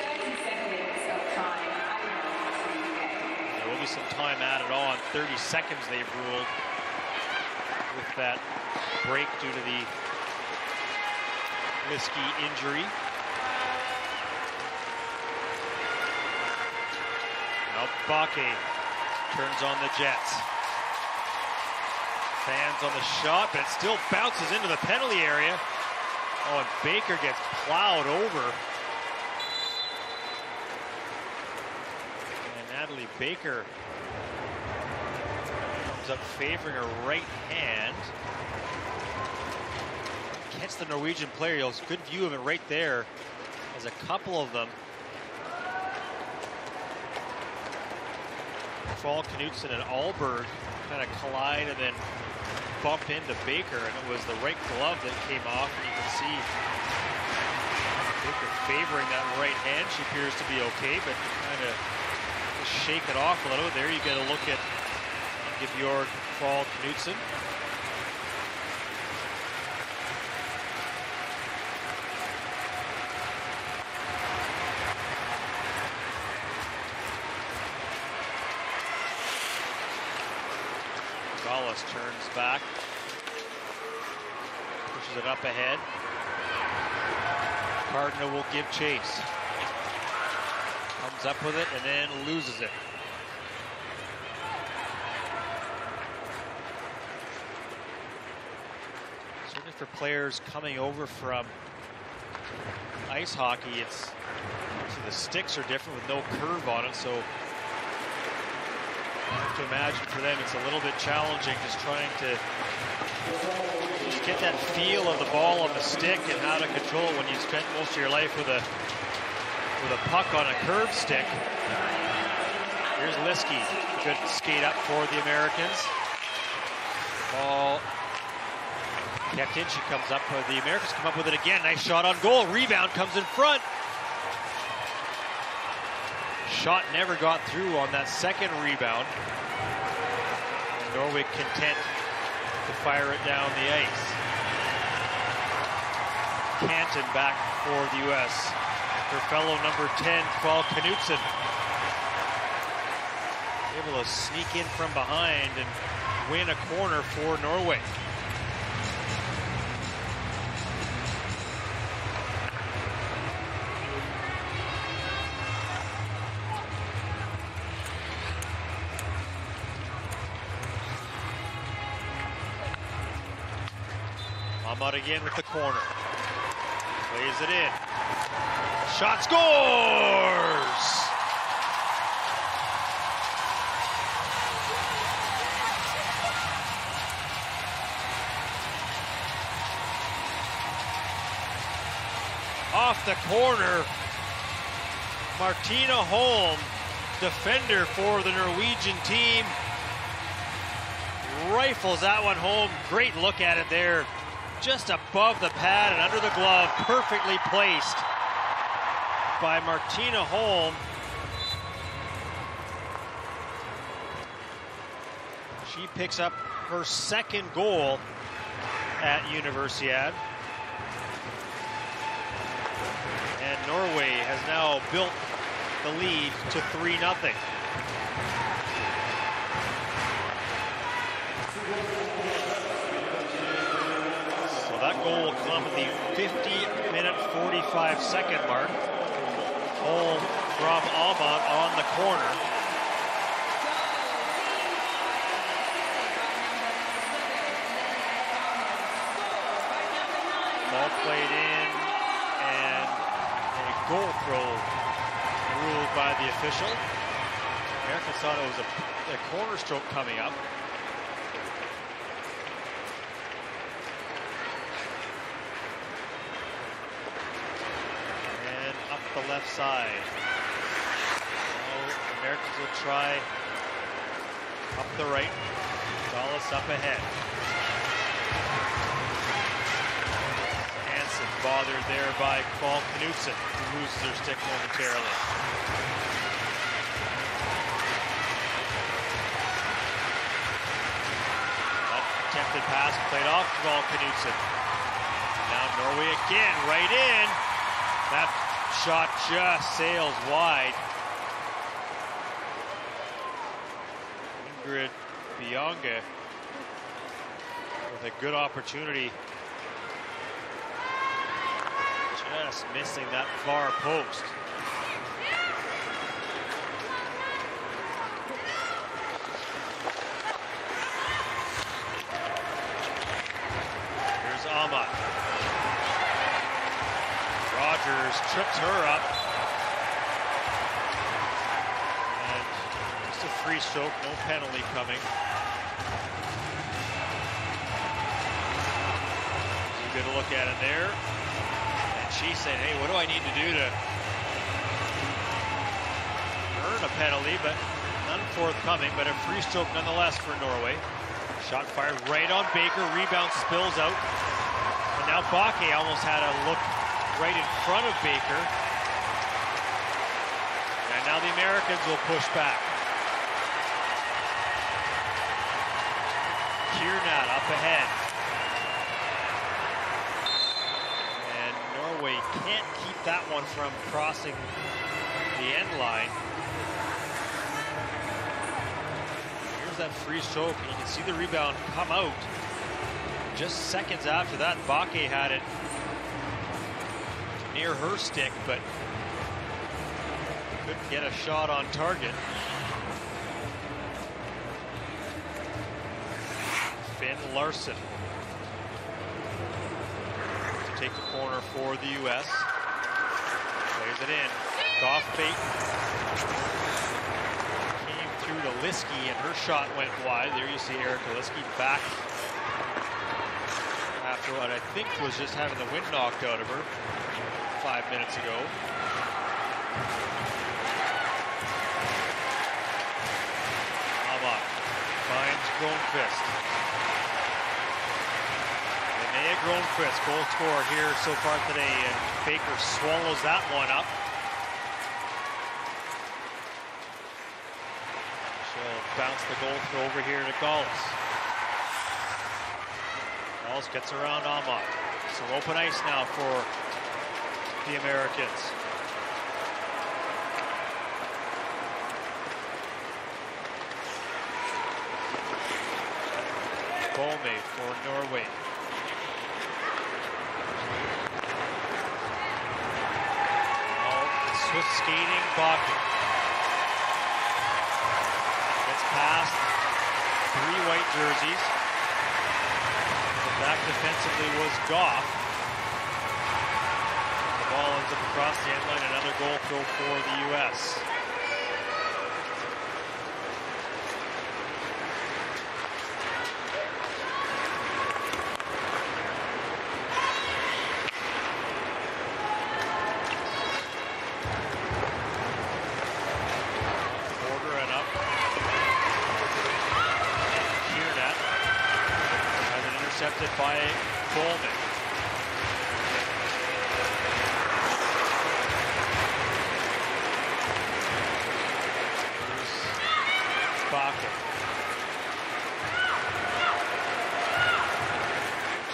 Some time added on. 30 seconds they've ruled with that break due to the Liski injury. Now Bakke turns on the Jets. Fans on the shot, but it still bounces into the penalty area. Oh, and Baker gets plowed over. Natalie Baker comes up favoring her right hand. Gets the Norwegian player. You'll have a good view of it right there. As a couple of them. Kval Knudsen and Alberg kind of collide, and then bump into Baker, and it was the right glove that came off, and you can see Baker favoring that right hand. She appears to be okay, but kind of shake it off a little. There you get a look at Ingeborg Fall Knudsen. Gonzalez turns back, pushes it up ahead. Cardinal will give chase. Comes up with it and then loses it. Certainly for players coming over from ice hockey, it's the sticks are different with no curve on it, so I have to imagine for them it's a little bit challenging just trying to just get that feel of the ball on the stick and how to control it when you spent most of your life with a puck on a curved stick. Here's Liskey. Good skate up for the Americans. Ball kept in. She comes up. The Americans come up with it again. Nice shot on goal. Rebound comes in front. Shot never got through on that second rebound. Norway content to fire it down the ice. Canton back for the U.S. Her fellow number 10, Fall Knudsen, able to sneak in from behind and win a corner for Norway. Ahmad again with the corner. Plays it in. Shot scores! Off the corner, Martina Holm, defender for the Norwegian team, rifles that one home. Great look at it there. Just above the pad and under the glove, perfectly placed by Martina Holm. She picks up her second goal at Universiada. And Norway has now built the lead to 3-0. That goal will come at the 50-minute, 45-second mark. Home from Ahmad on the corner. Ball played in, and a goal throw ruled by the official. Americans thought it was a corner stroke coming up. The left side. So Americans will try up the right. Dallas up ahead. Hansen bothered there by Fall Knudsen, who loses her stick momentarily. That attempted pass played off Fall Knudsen. Now Norway again, right in. That shot just sails wide. Ingrid Bionga with a good opportunity. Just missing that far post. Here's Ahmad. Rogers trips her up. And just a free stroke, no penalty coming. You get a look at it there. And she said, hey, what do I need to do to earn a penalty? But none forthcoming, but a free stroke nonetheless for Norway. Shot fired right on Baker. Rebound spills out. And now Bakke almost had a look right in front of Baker. And now the Americans will push back. Kiernat up ahead. And Norway can't keep that one from crossing the end line. Here's that free stroke, and you can see the rebound come out. Just seconds after that, Bakke had it near her stick, but couldn't get a shot on target. Finn Larson to take the corner for the U.S. Plays it in. Goff fake. Came through to Liskey, and her shot went wide. There you see Erica Liskey back after what I think was just having the wind knocked out of her 5 minutes ago. Amok finds Gronqvist. Linnea Gronqvist, goal scorer here so far today, and Baker swallows that one up. She'll bounce the goal throw over here to Gauls. Gauls gets around Amok. Some open ice now for the Americans. Bolme for Norway. Swift skating, Bakke. Gets past 3 white jerseys. The back defensively was Goff. The ball ends up across the end line. Another goal throw for the U.S. Intercepted by Bowman. Here's Bakke.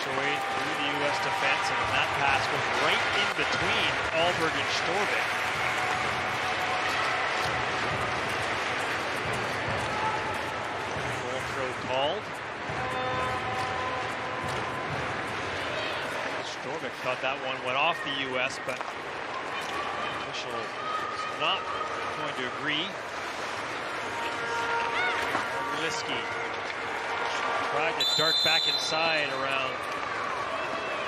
Showing through the U.S. defense, and that pass was right in between Alberg and Storvik. Goal throw called. Storvik thought that one went off the U.S., but the official is not going to agree. Liskey tried to dart back inside around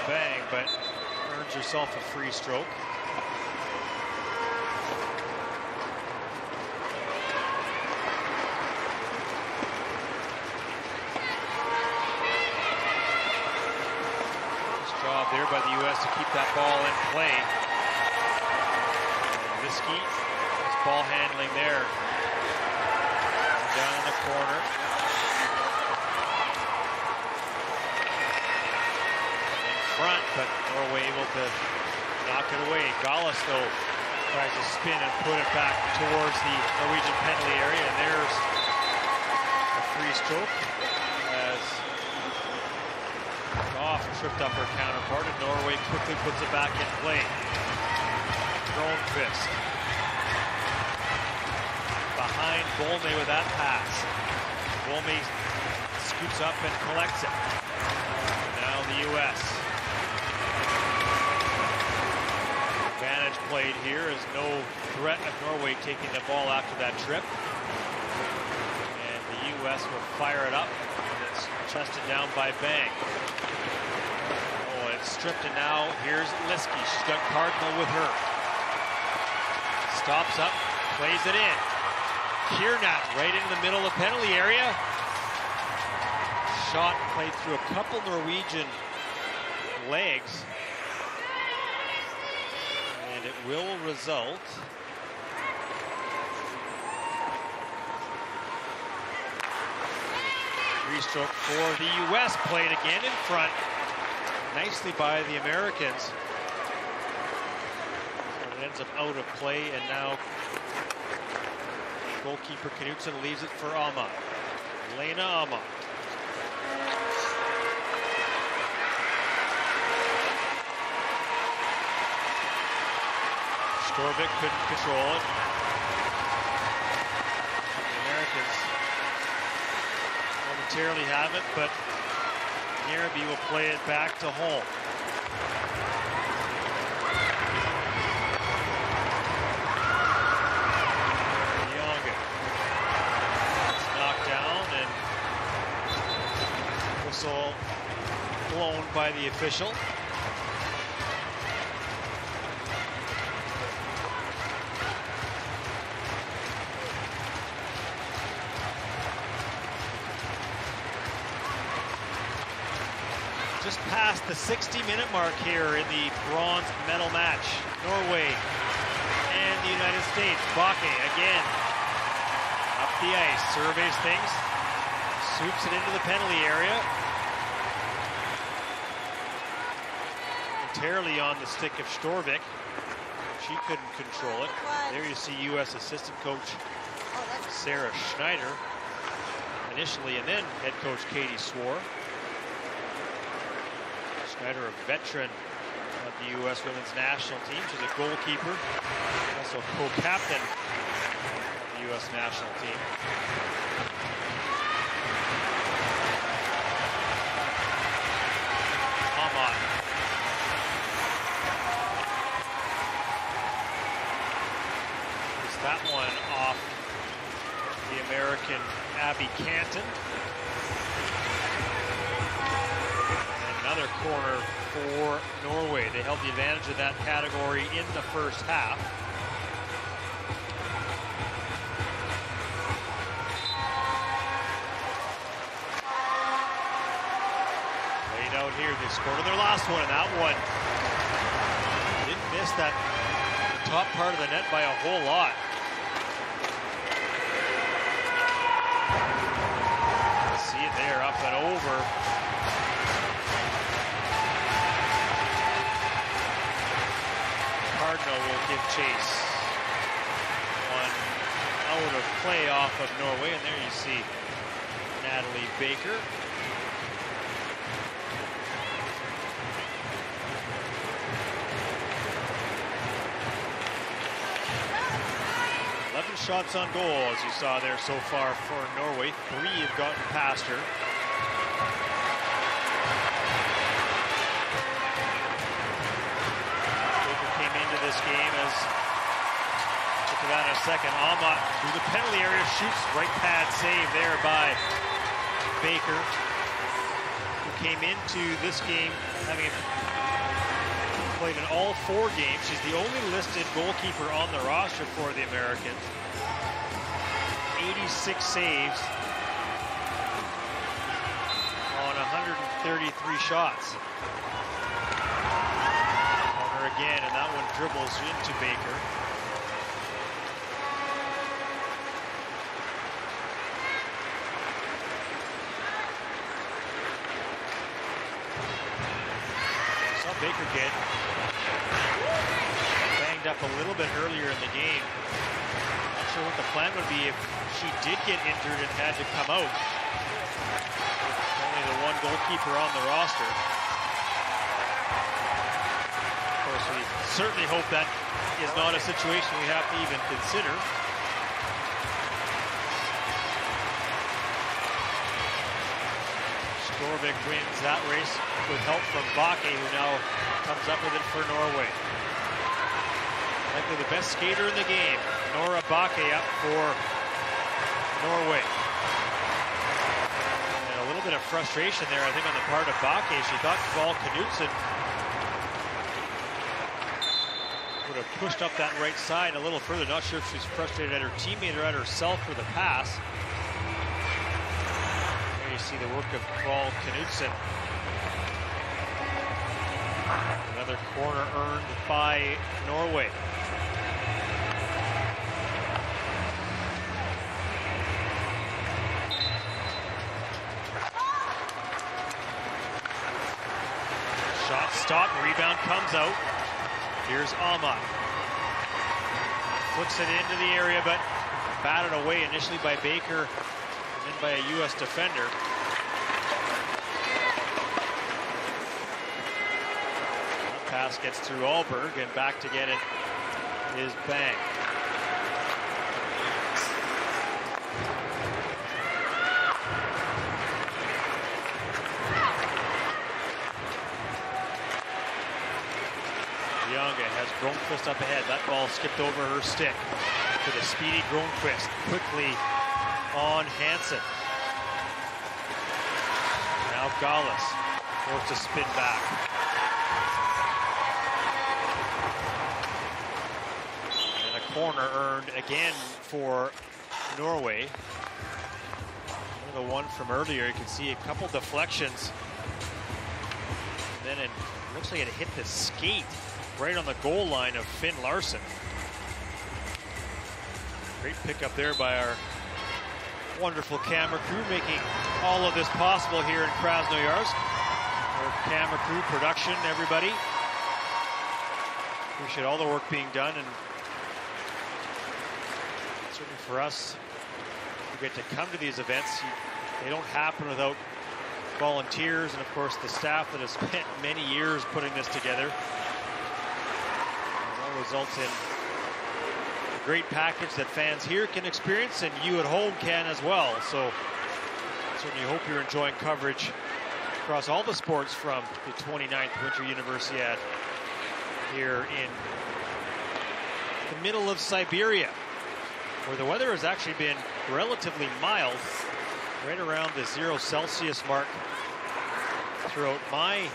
Bang, but earns herself a free stroke. There by the U.S. to keep that ball in play. Liskey, nice ball handling there. Down in the corner. In front, but Norway able to knock it away. Gaulis, though, tries to spin and put it back towards the Norwegian penalty area, and there's a free stroke as Goff tripped up her counterpart, and Norway quickly puts it back in play. Gronqvist behind Bolme with that pass. Bolme scoops up and collects it. Now the U.S. Advantage played here is no threat of Norway taking the ball after that trip. And the U.S. will fire it up, and it's chested down by Bang. Stripped, and now here's Liskey. She's got Cardinal with her. Stops up, plays it in. Kiernat right into the middle of the penalty area. Shot played through a couple Norwegian legs. And it will result Three-stroke for the U.S. played again in front. Nicely by the Americans. So it ends up out of play, and now goalkeeper Knutson leaves it for Ama. Lena Ama. Storvik couldn't control it. The Americans momentarily have it, but Nierby will play it back to home. Young. It's knocked down, and whistle blown by the official. Just past the 60-minute mark here in the bronze medal match. Norway and the United States. Bakke again up the ice, surveys things, swoops it into the penalty area. Entirely on the stick of Storvik. She couldn't control it. There you see U.S. assistant coach Sarah Schneider initially, and then head coach Katie Swore. Schneider, a veteran of the U.S. women's national team. She's a goalkeeper, also co-captain of the U.S. national team. Amat. Is that one off the American Abby Canton. Another corner for Norway. They held the advantage of that category in the first half. Played out here. They scored on their last one, and that one didn't miss that top part of the net by a whole lot. See it there, up and over. Cardinal will give chase. One out of play off of Norway, and there you see Natalie Baker. Shots on goal, as you saw there so far for Norway. 3 have gotten past her. Baker came into this game as, look at that in a second, Amat through the penalty area, shoots, right pad save there by Baker, who came into this game having played in all 4 games. She's the only listed goalkeeper on the roster for the Americans. 86 saves on 133 shots. Corner again, and that one dribbles into Baker. Saw Baker get banged up a little bit earlier in the game. Not sure what the plan would be if she did get injured and had to come out. Only the one goalkeeper on the roster. Of course, we certainly hope that is not a situation we have to even consider. Storvik wins that race with help from Bakke, who now comes up with it for Norway. Likely the best skater in the game, Nora Bakke, up for Norway. And a little bit of frustration there, I think, on the part of Bakke. She thought Val Knutson would have pushed up that right side a little further. Not sure if she's frustrated at her teammate or at herself for the pass. There you see the work of Val Knutson. Another corner earned by Norway. Shot stopped, rebound comes out. Here's Ama. Flicks it into the area, but batted away initially by Baker and then by a U.S. defender. That pass gets through Alberg, and back to get it is Bang. Has Gronqvist up ahead. That ball skipped over her stick to the speedy Gronqvist. Quickly on Hansen. Now Gallus forced to spin back. And a corner earned again for Norway. The one from earlier, you can see a couple deflections. And then it looks like it hit the skate right on the goal line of Finn Larson. Great pickup there by our wonderful camera crew, making all of this possible here in Krasnoyarsk. Our camera crew, production, everybody. Appreciate all the work being done, and certainly for us who get to come to these events, they don't happen without volunteers and of course the staff that has spent many years putting this together. Results in a great package that fans here can experience and you at home can as well. So certainly hope you're enjoying coverage across all the sports from the 29th Winter Universiad here in the middle of Siberia, where the weather has actually been relatively mild, right around the 0 Celsius mark throughout my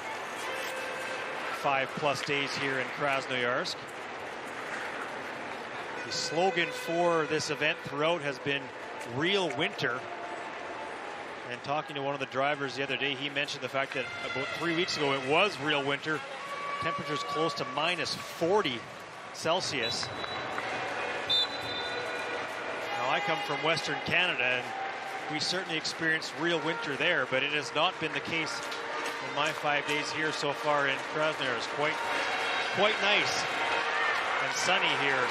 5+ days here in Krasnoyarsk. The slogan for this event throughout has been real winter. And talking to one of the drivers the other day, he mentioned the fact that about 3 weeks ago it was real winter. Temperatures close to -40 Celsius. Now I come from Western Canada and we certainly experienced real winter there, but it has not been the case in my 5 days here so far in Krasnoyarsk. Quite nice and sunny here.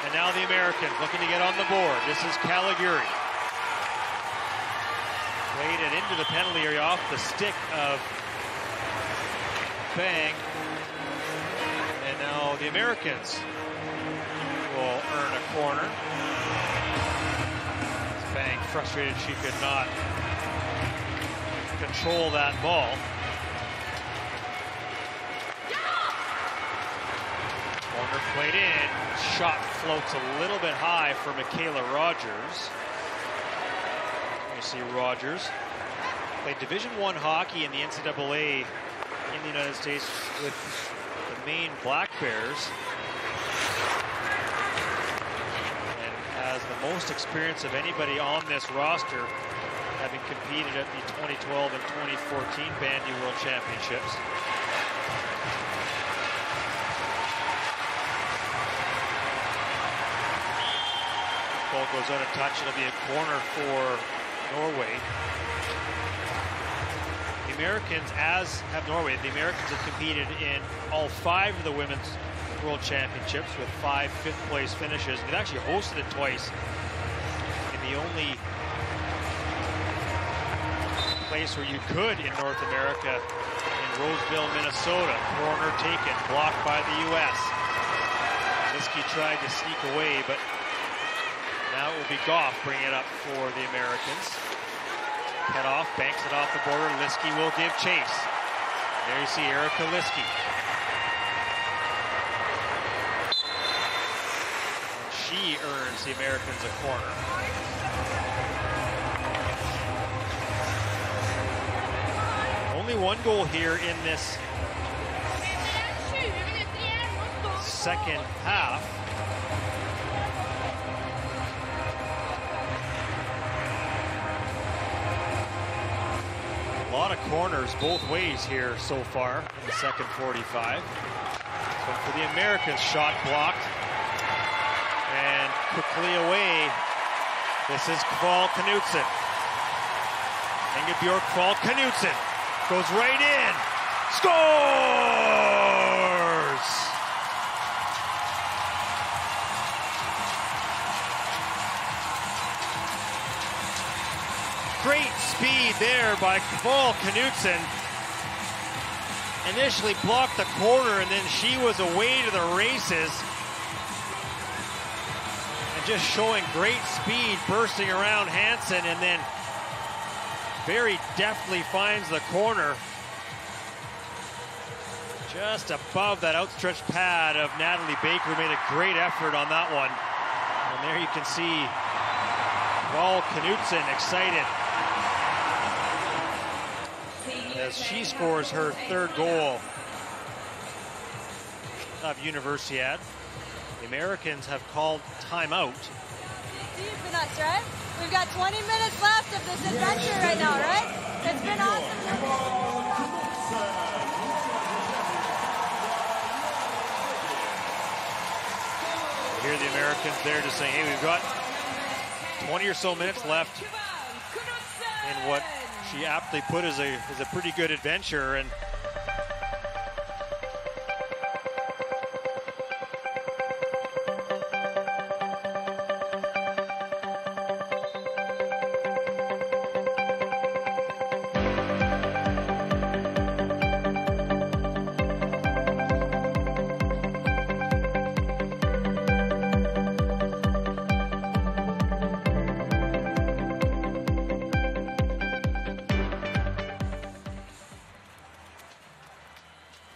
And now the Americans looking to get on the board. This is Caliguri. Played it into the penalty area off the stick of Bang. And now the Americans will earn a corner. Bang frustrated she could not control that ball. Corner played in. Shot floats a little bit high for Michaela Rogers. You see Rogers played Division I hockey in the NCAA in the United States with the Maine Black Bears, and has the most experience of anybody on this roster, having competed at the 2012 and 2014 Bandy World Championships. Ball goes out of touch. It'll be a corner for Norway. The Americans, as have Norway, the Americans have competed in all 5 of the Women's World Championships with 5 fifth-place finishes. They've actually hosted it twice in the only place where you could in North America, in Roseville, Minnesota. Corner taken, blocked by the U.S. Liski tried to sneak away, but now it will be Goff bringing it up for the Americans. Cut off, banks it off the border. Liski will give chase. There you see Erica Liski. She earns the Americans a corner. Only one goal here in this second half. A lot of corners both ways here so far in the second 45. So for the Americans, shot blocked. And quickly away. This is Kval Knutsen. Ingebjørg Kval Knutsen goes right in. Scores! Great speed there by Paul Knutson. Initially blocked the corner, and then she was away to the races. And just showing great speed, bursting around Hansen, and then very deftly finds the corner. Just above that outstretched pad of Natalie Baker. Made a great effort on that one. And there you can see Paul Knutson excited as she scores her third goal of Universiad. The Americans have called timeout. You've been us, right? We've got 20 minutes left of this adventure right now, right? It's been awesome. Hear the Americans there just saying, hey, we've got 20 or so minutes left in what she aptly put as a pretty good adventure. And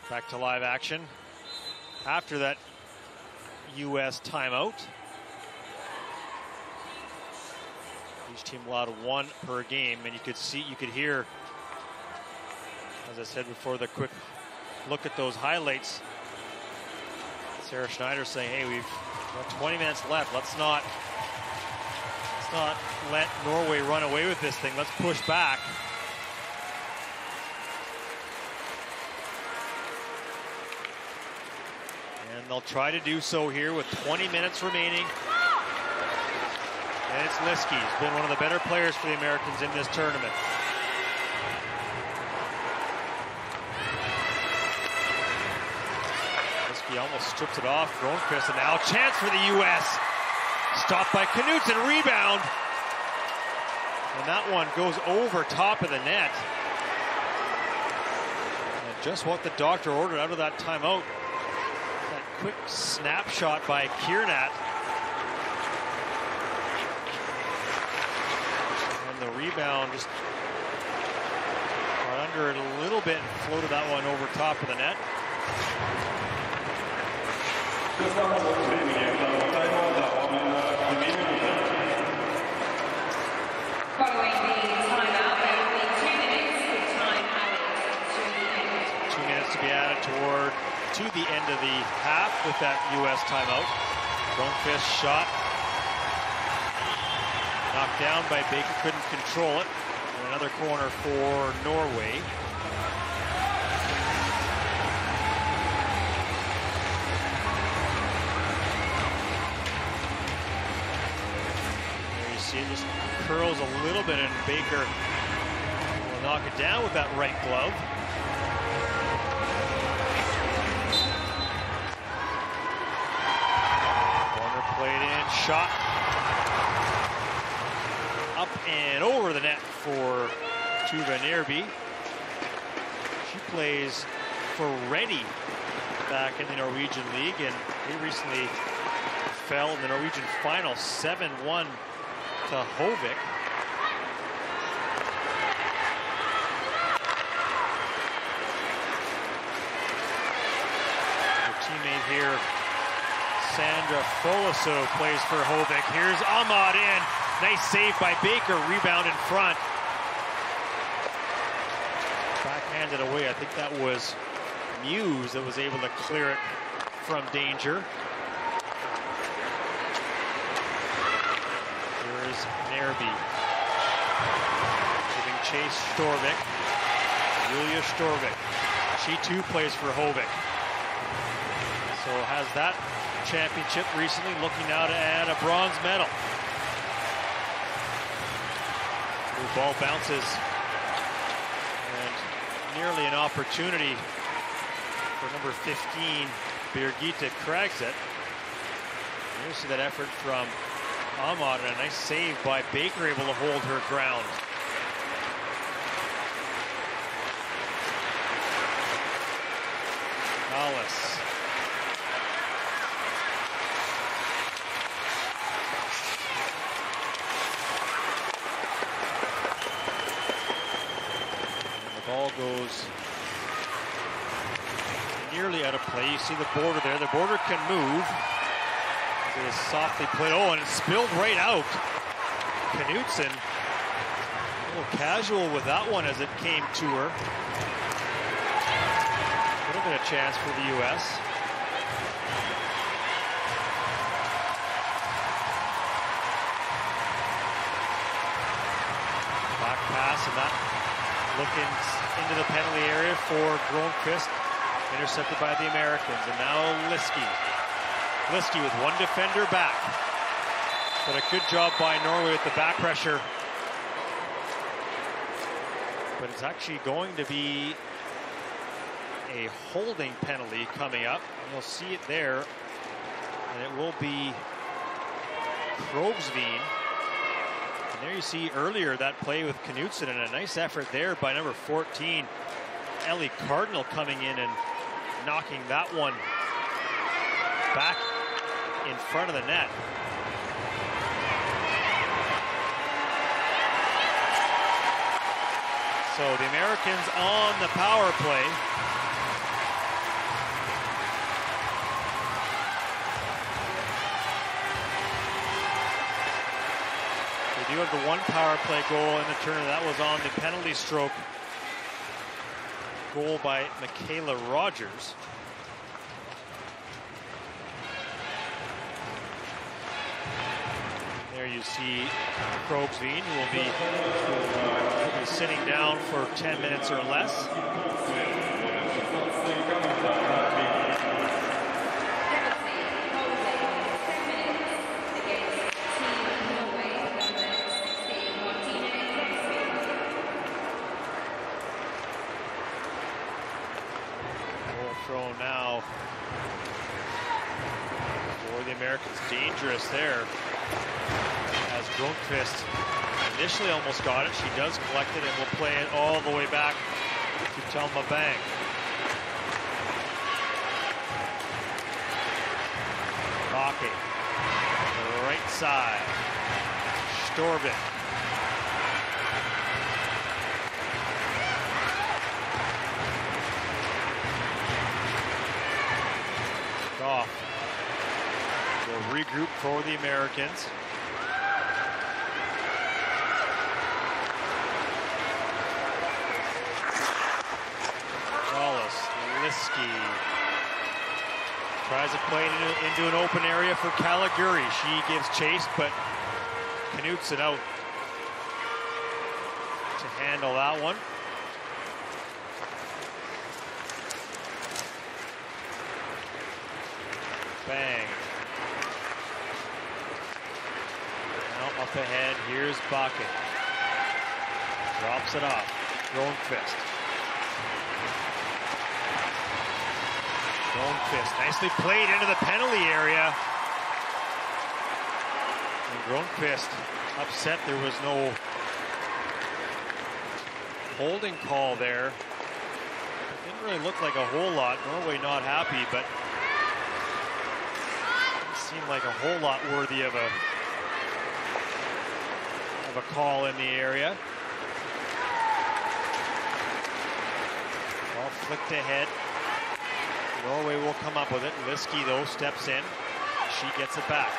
back to live action after that U.S. timeout. Each team allowed one per game, and you could hear, as I said before, the quick look at those highlights. Sarah Schneider saying, hey, we've got 20 minutes left. Let's not let Norway run away with this thing. Let's push back. And they'll try to do so here with 20 minutes remaining. And it's Liskey. He's been one of the better players for the Americans in this tournament. Liskey almost strips it off. Gronqvist, and now a chance for the U.S. Stopped by Knutson, rebound. And that one goes over top of the net. And just what the doctor ordered out of that timeout. That quick snapshot by Kiernat. And the rebound just got under it a little bit and floated that one over top of the net. Following the timeout, there will be 2 minutes of time added to the end. 2 minutes to be added to the end of the half with that U.S. timeout. Gronqvist shot. Knocked down by Baker, couldn't control it. And another corner for Norway. There you see it just curls a little bit, and Baker will knock it down with that right glove. Corner played in, shot. Up and over the net for Tuva Nærby. She plays for Reddy back in the Norwegian League, and they recently fell in the Norwegian final 7-1 to Hovik. Her teammate here, Sandra Foliso, plays for Hovik. Here's Ahmad in. Nice save by Baker. Rebound in front. Backhanded away. I think that was Muse that was able to clear it from danger. Here is Nærby. Giving chase Storvik. Julia Storvik. She too plays for Hovik. So has that championship recently, looking now to add a bronze medal. The ball bounces, and nearly an opportunity for number 15, Birgitte Kragset. You see that effort from Ahmad, and a nice save by Baker, able to hold her ground. Alice. And the ball goes nearly out of play. You see the border there. The border can move. It is softly played. Oh, and it spilled right out. Knutson, a little casual with that one as it came to her. A little bit of chance for the U.S. Back pass, and that looking into the penalty area for Gronqvist. Intercepted by the Americans, and now Liski. Liski with one defender back. But a good job by Norway with the back pressure. But it's actually going to be a holding penalty coming up. You'll see it there. And it will be Krogsveen. And there you see earlier that play with Knutson, and a nice effort there by number 14, Ellie Cardinal, coming in and knocking that one back in front of the net. So the Americans on the power play. They do have the one power play goal in the tournament. That was on the penalty stroke goal by Michaela Rogers. There you see Krogsveen, who will be sitting down for 10 minutes or less. Goal throw now for the Americans. Dangerous there, as Gronqvist initially almost got it. She does collect it and will play it all the way back to Telma Bang. Bake, the right side. Storvik. Goff will regroup for the Americans. Liski tries to play it into an open area for Caliguri. She gives chase, but Knutson out to handle that one. Bang. Now up ahead, here's Bake. Drops it off. Gronqvist. Gronqvist nicely played into the penalty area. And Gronqvist upset there was no holding call there. It didn't really look like a whole lot. Norway not happy, but it seemed like a whole lot worthy of a call in the area. Ball flicked ahead. Norway will come up with it. Liski, though, steps in. She gets it back.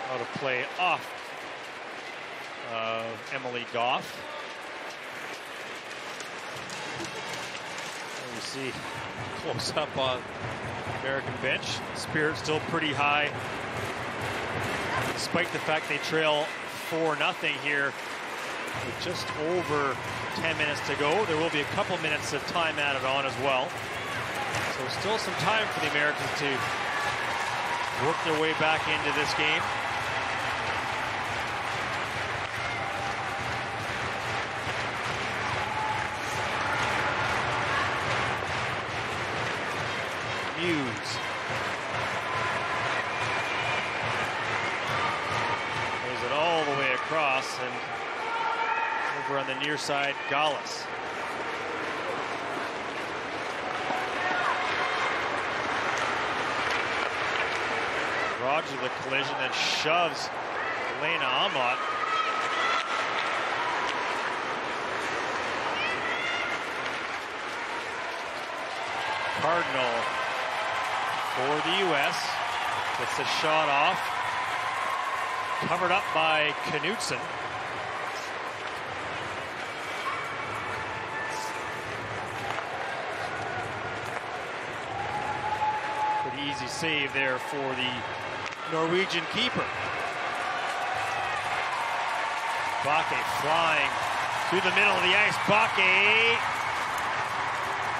How to play off Emily Goff. There you see close up on American bench. Spirit still pretty high, despite the fact they trail 4-0 here with just over 10 minutes to go. There will be a couple minutes of time added on as well. So still some time for the Americans to work their way back into this game. Hughes. Plays it all the way across and over on the near side, Gallus. Roger the collision and shoves Lena Amat. Cardinal for the U.S. gets a shot off. Covered up by Knutson. Pretty easy save there for the Norwegian keeper. Bakke flying through the middle of the ice. Bakke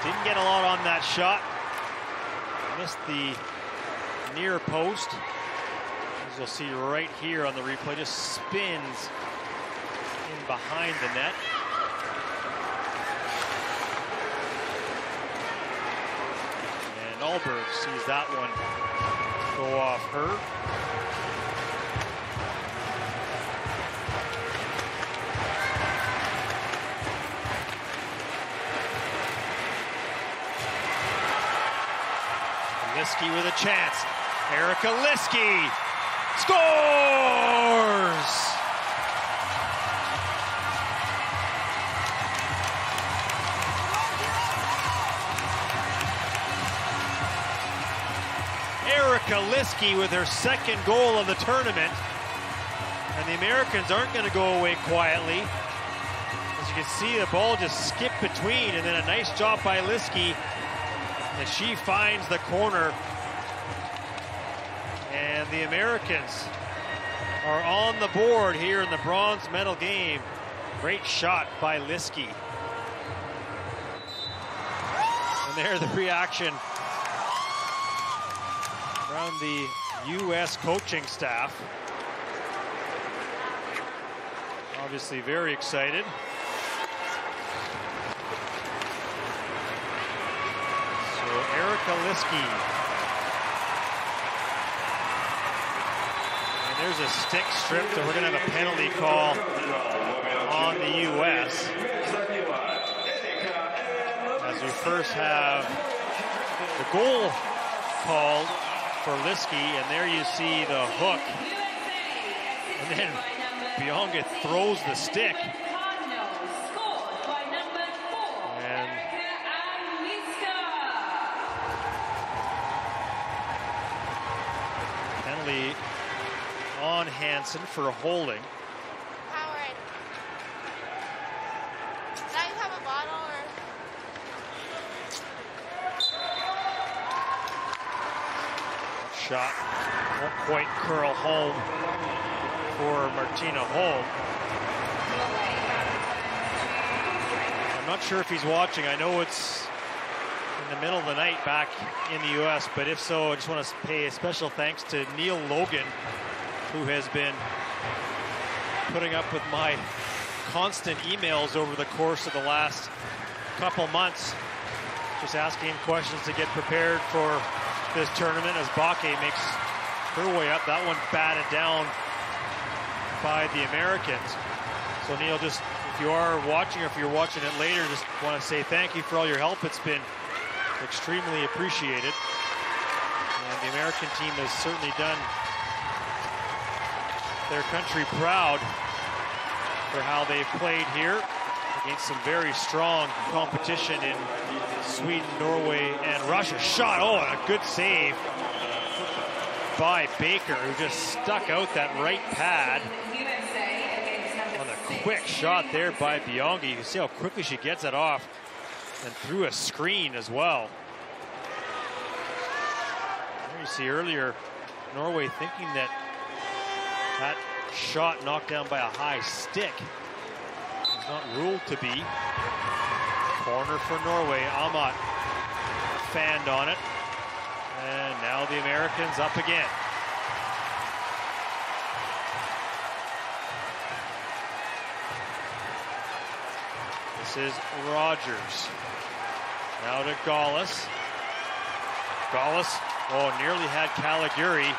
didn't get a lot on that shot. Missed the near post. As you'll see right here on the replay, just spins in behind the net. And Alberg sees that one go off her. Liskey with a chance. Erica Liskey scores! Erica Liskey with her second goal of the tournament. And the Americans aren't going to go away quietly. As you can see, the ball just skipped between, and then a nice job by Liskey. And she finds the corner. And the Americans are on the board here in the bronze medal game. Great shot by Liskey. And there's the reaction from the U.S. coaching staff. Obviously very excited. Erica Liskey. And there's a stick stripped, and we're going to have a penalty call on the U.S. As we first have the goal called for Liskey, and there you see the hook. And then Bionga throws the stick. On Hansen for a holding. Howard, can I have a bottle or? Shot won't quite curl home for Martina Holm. I'm not sure if he's watching. I know it's in the middle of the night back in the U.S., but if so, I just want to pay a special thanks to Neil Logan, who has been putting up with my constant emails over the course of the last couple months, just asking questions to get prepared for this tournament as Bakke makes her way up. That one batted down by the Americans. So Neil, just if you are watching or if you're watching it later, just want to say thank you for all your help. It's been extremely appreciated. And the American team has certainly done their country proud for how they've played here against some very strong competition in Sweden, Norway, and Russia. Shot, oh, and a good save by Baker, who just stuck out that right pad. On a quick shot there by Bionga. You can see how quickly she gets it off and through a screen as well. There you see earlier Norway thinking that that shot knocked down by a high stick is not ruled to be. Corner for Norway. Amat expand on it. And now the Americans up again. This is Rogers. Now to Gaulis. Gaulis, oh, nearly had Caliguri.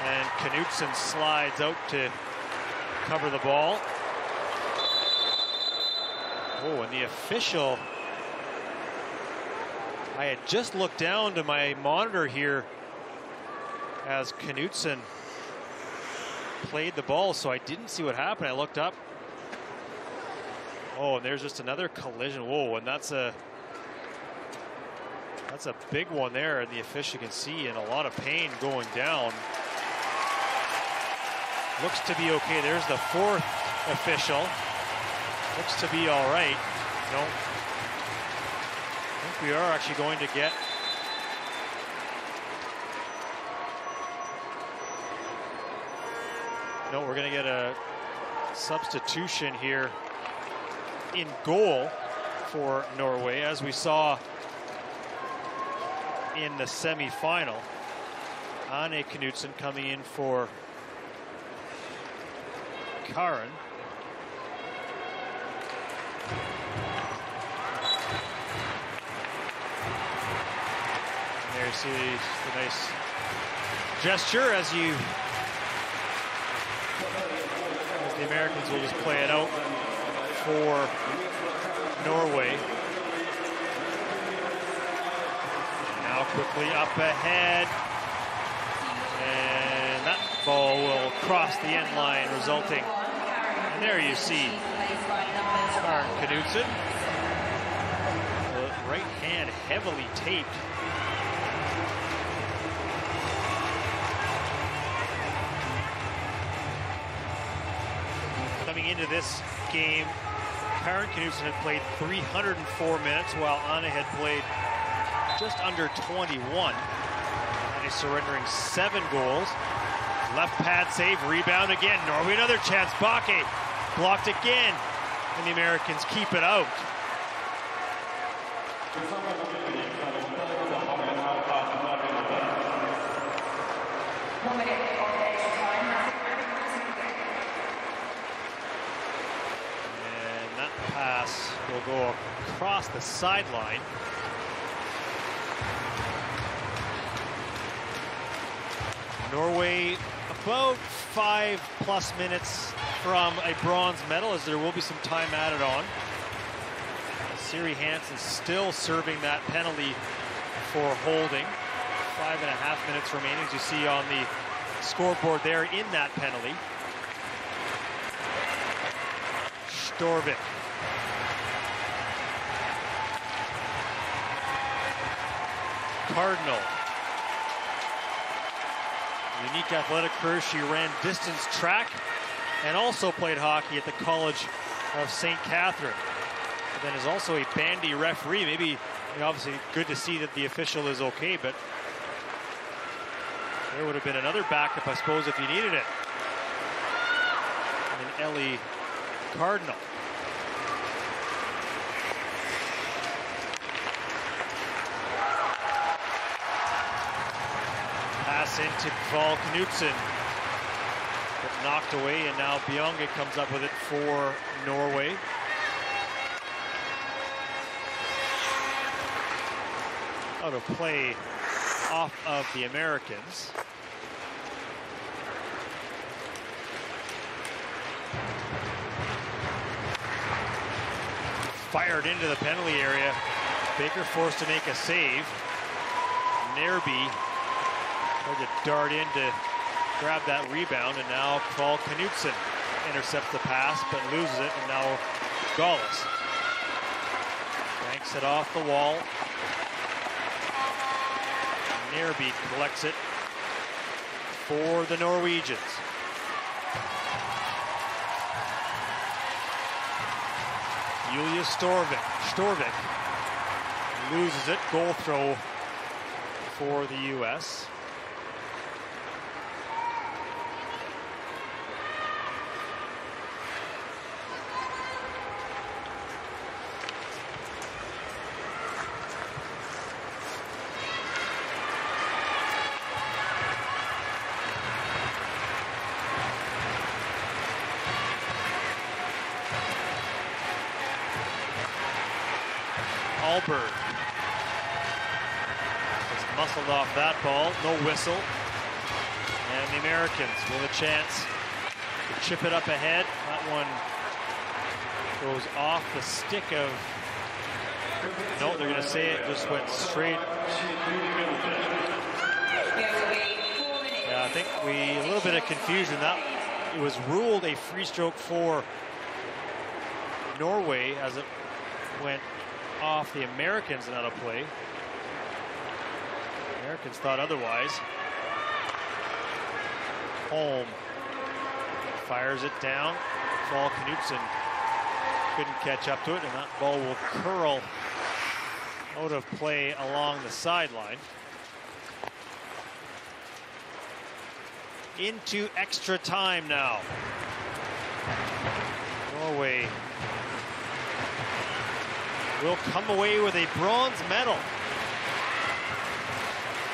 And Knutson slides out to cover the ball. Oh, and the official, I had just looked down to my monitor here as Knutson played the ball, so I didn't see what happened. I looked up. Oh, and there's just another collision. Whoa, and that's a big one there, and the official can see in a lot of pain going down. Looks to be okay. There's the fourth official. Looks to be all right. No, I think we are actually going to get we're going to get a substitution here in goal for Norway, as we saw in the semi-final. Ane Knutson coming in for Karen. And there's the nice gesture as the Americans will just play it out for Norway. Now quickly up ahead. And that ball will cross the end line, resulting. And there you see Karen Knutson. The right hand heavily taped. Coming into this game, Karen Knutson had played 304 minutes, while Ane had played just under 21. Ane surrendering 7 goals. Left pad save, rebound again. Norway another chance. Bakke blocked again, and the Americans keep it out. And that pass will go across the sideline. Norway about 5+ minutes from a bronze medal, as there will be some time added on. Siri Hansen still serving that penalty for holding. 5.5 minutes remaining, as you see on the scoreboard there in that penalty. Storvik. Cardinal. Unique athletic career. She ran distance track and also played hockey at the College of St. Catherine. And then is also a bandy referee. Maybe, obviously good to see that the official is okay, but there would have been another backup, I suppose, if you needed it. And Ellie Cardinal. Pass into Val Knutson, but knocked away, and now Bjonge comes up with it for Norway. Out of play off of the Americans. Fired into the penalty area. Baker forced to make a save. Nerby tried to dart in to grab that rebound, and now Val Knutson intercepts the pass but loses it, and now Gaulis banks it off the wall. Nerby collects it for the Norwegians. Julia Storvik loses it. Goal throw for the U.S. Alberg has muscled off that ball, no whistle. And the Americans with a chance to chip it up ahead. That one goes off the stick of, no, they're going to say it just went straight. Yeah, I think a little bit of confusion. That it was ruled a free stroke for Norway as it went off the Americans and out of play. The Americans thought otherwise. Holm fires it down. Paul Knutson couldn't catch up to it, and that ball will curl out of play along the sideline. Into extra time now. Norway will come away with a bronze medal.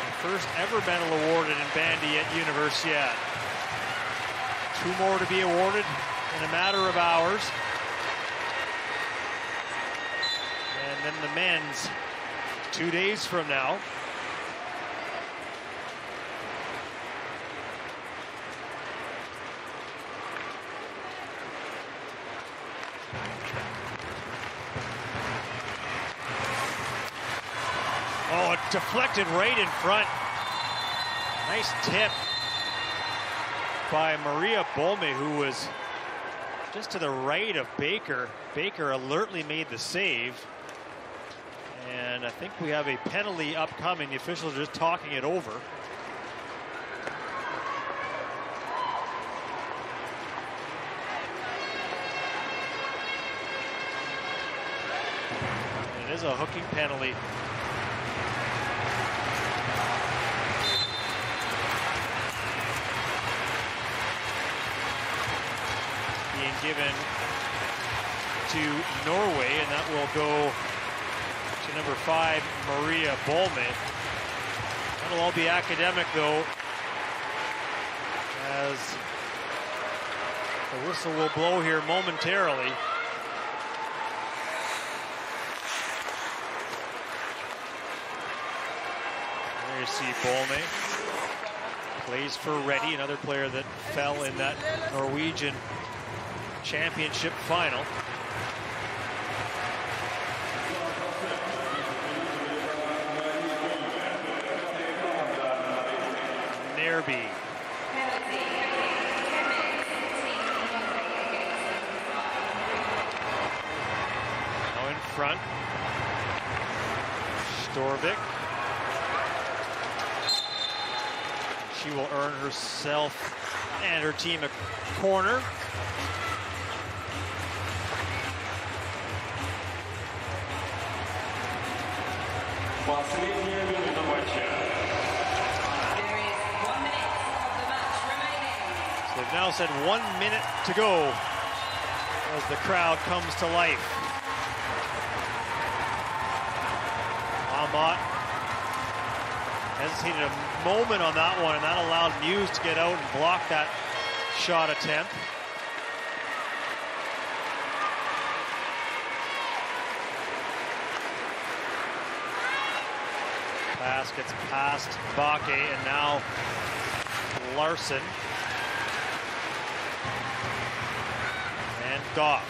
The first ever medal awarded in bandy at Universiada. 2 more to be awarded in a matter of hours. And then the men's 2 days from now. Oh, it deflected right in front. Nice tip by Maria Bolme, who was just to the right of Baker. Baker alertly made the save. And I think we have a penalty upcoming. The officials are just talking it over. And it is a hooking penalty. Given to Norway, and that will go to number 5, Maria Bolme. That'll all be academic, though, as the whistle will blow here momentarily. There you see Bolme. Plays for Reddy, another player that fell in that Norwegian championship final. Nerby. Now in front. Storvik. She will earn herself and her team a corner. Последняя минута матча. So they've now said 1 minute to go as the crowd comes to life. Amat hesitated a moment on that one, and that allowed Muse to get out and block that shot attempt. Pass gets past Bakke, and now Larson and Goff.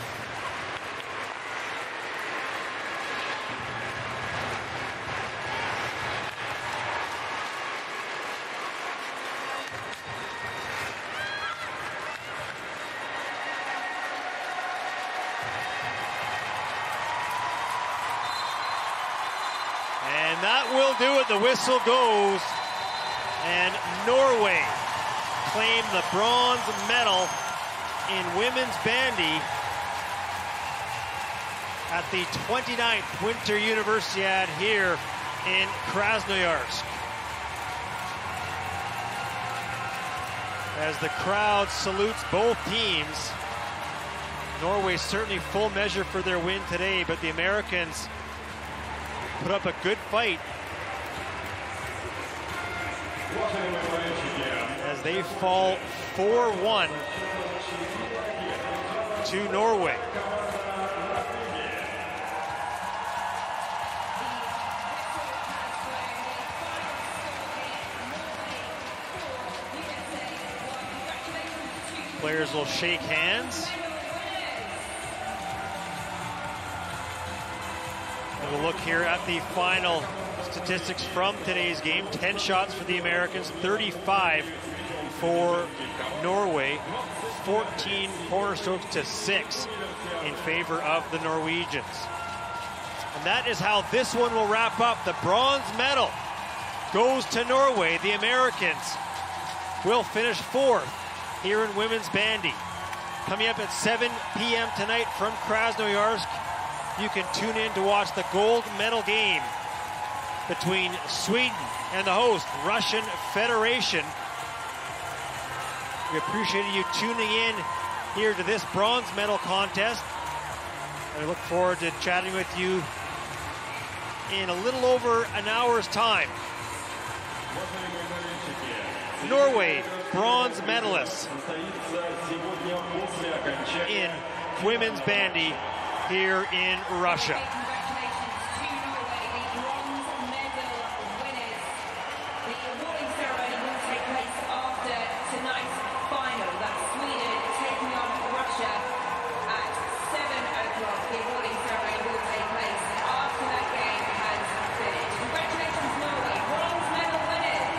And that will do it. The whistle goes, and Norway claim the bronze medal in women's bandy at the 29th Winter Universiada here in Krasnoyarsk. As the crowd salutes both teams, Norway certainly full measure for their win today, but the Americans put up a good fight as they fall 4-1 to Norway. Players will shake hands. And we'll look here at the final statistics from today's game. 10 shots for the Americans, 35 for Norway, 14 corner strokes to 6 in favor of the Norwegians. And that is how this one will wrap up. The bronze medal goes to Norway. The Americans will finish 4th here in women's bandy. Coming up at 7 p.m. tonight from Krasnoyarsk, you can tune in to watch the gold medal game between Sweden and the host, Russian Federation. We appreciate you tuning in here to this bronze medal contest. I look forward to chatting with you in a little over an hour's time. Norway, bronze medalists in women's bandy here in Russia. Congratulations to Norway, the bronze medal winners. The awarding ceremony will take place after tonight's final. That's Sweden taking on Russia at 7 o'clock. The awarding ceremony will take place after that game has finished. Congratulations, Norway, bronze medal winners.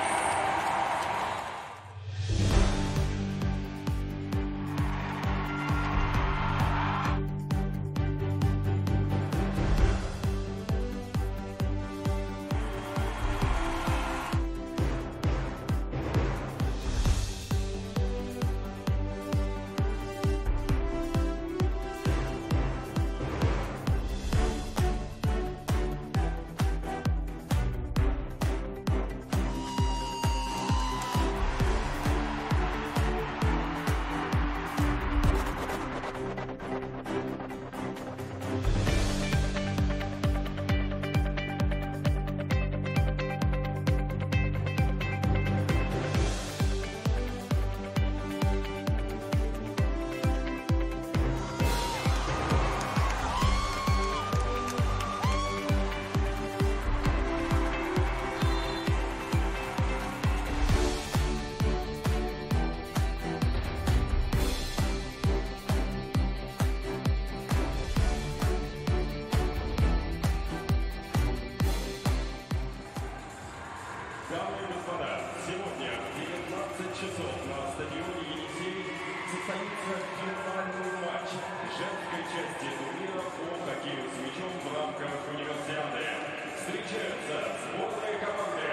Дамы и господа, сегодня в 19 часов на стадионе «Енисей» состоится финальный матч женской части турнира по хоккею с мячом в рамках Универсиады. Встречаются сборные команды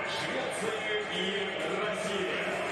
Швеции и России.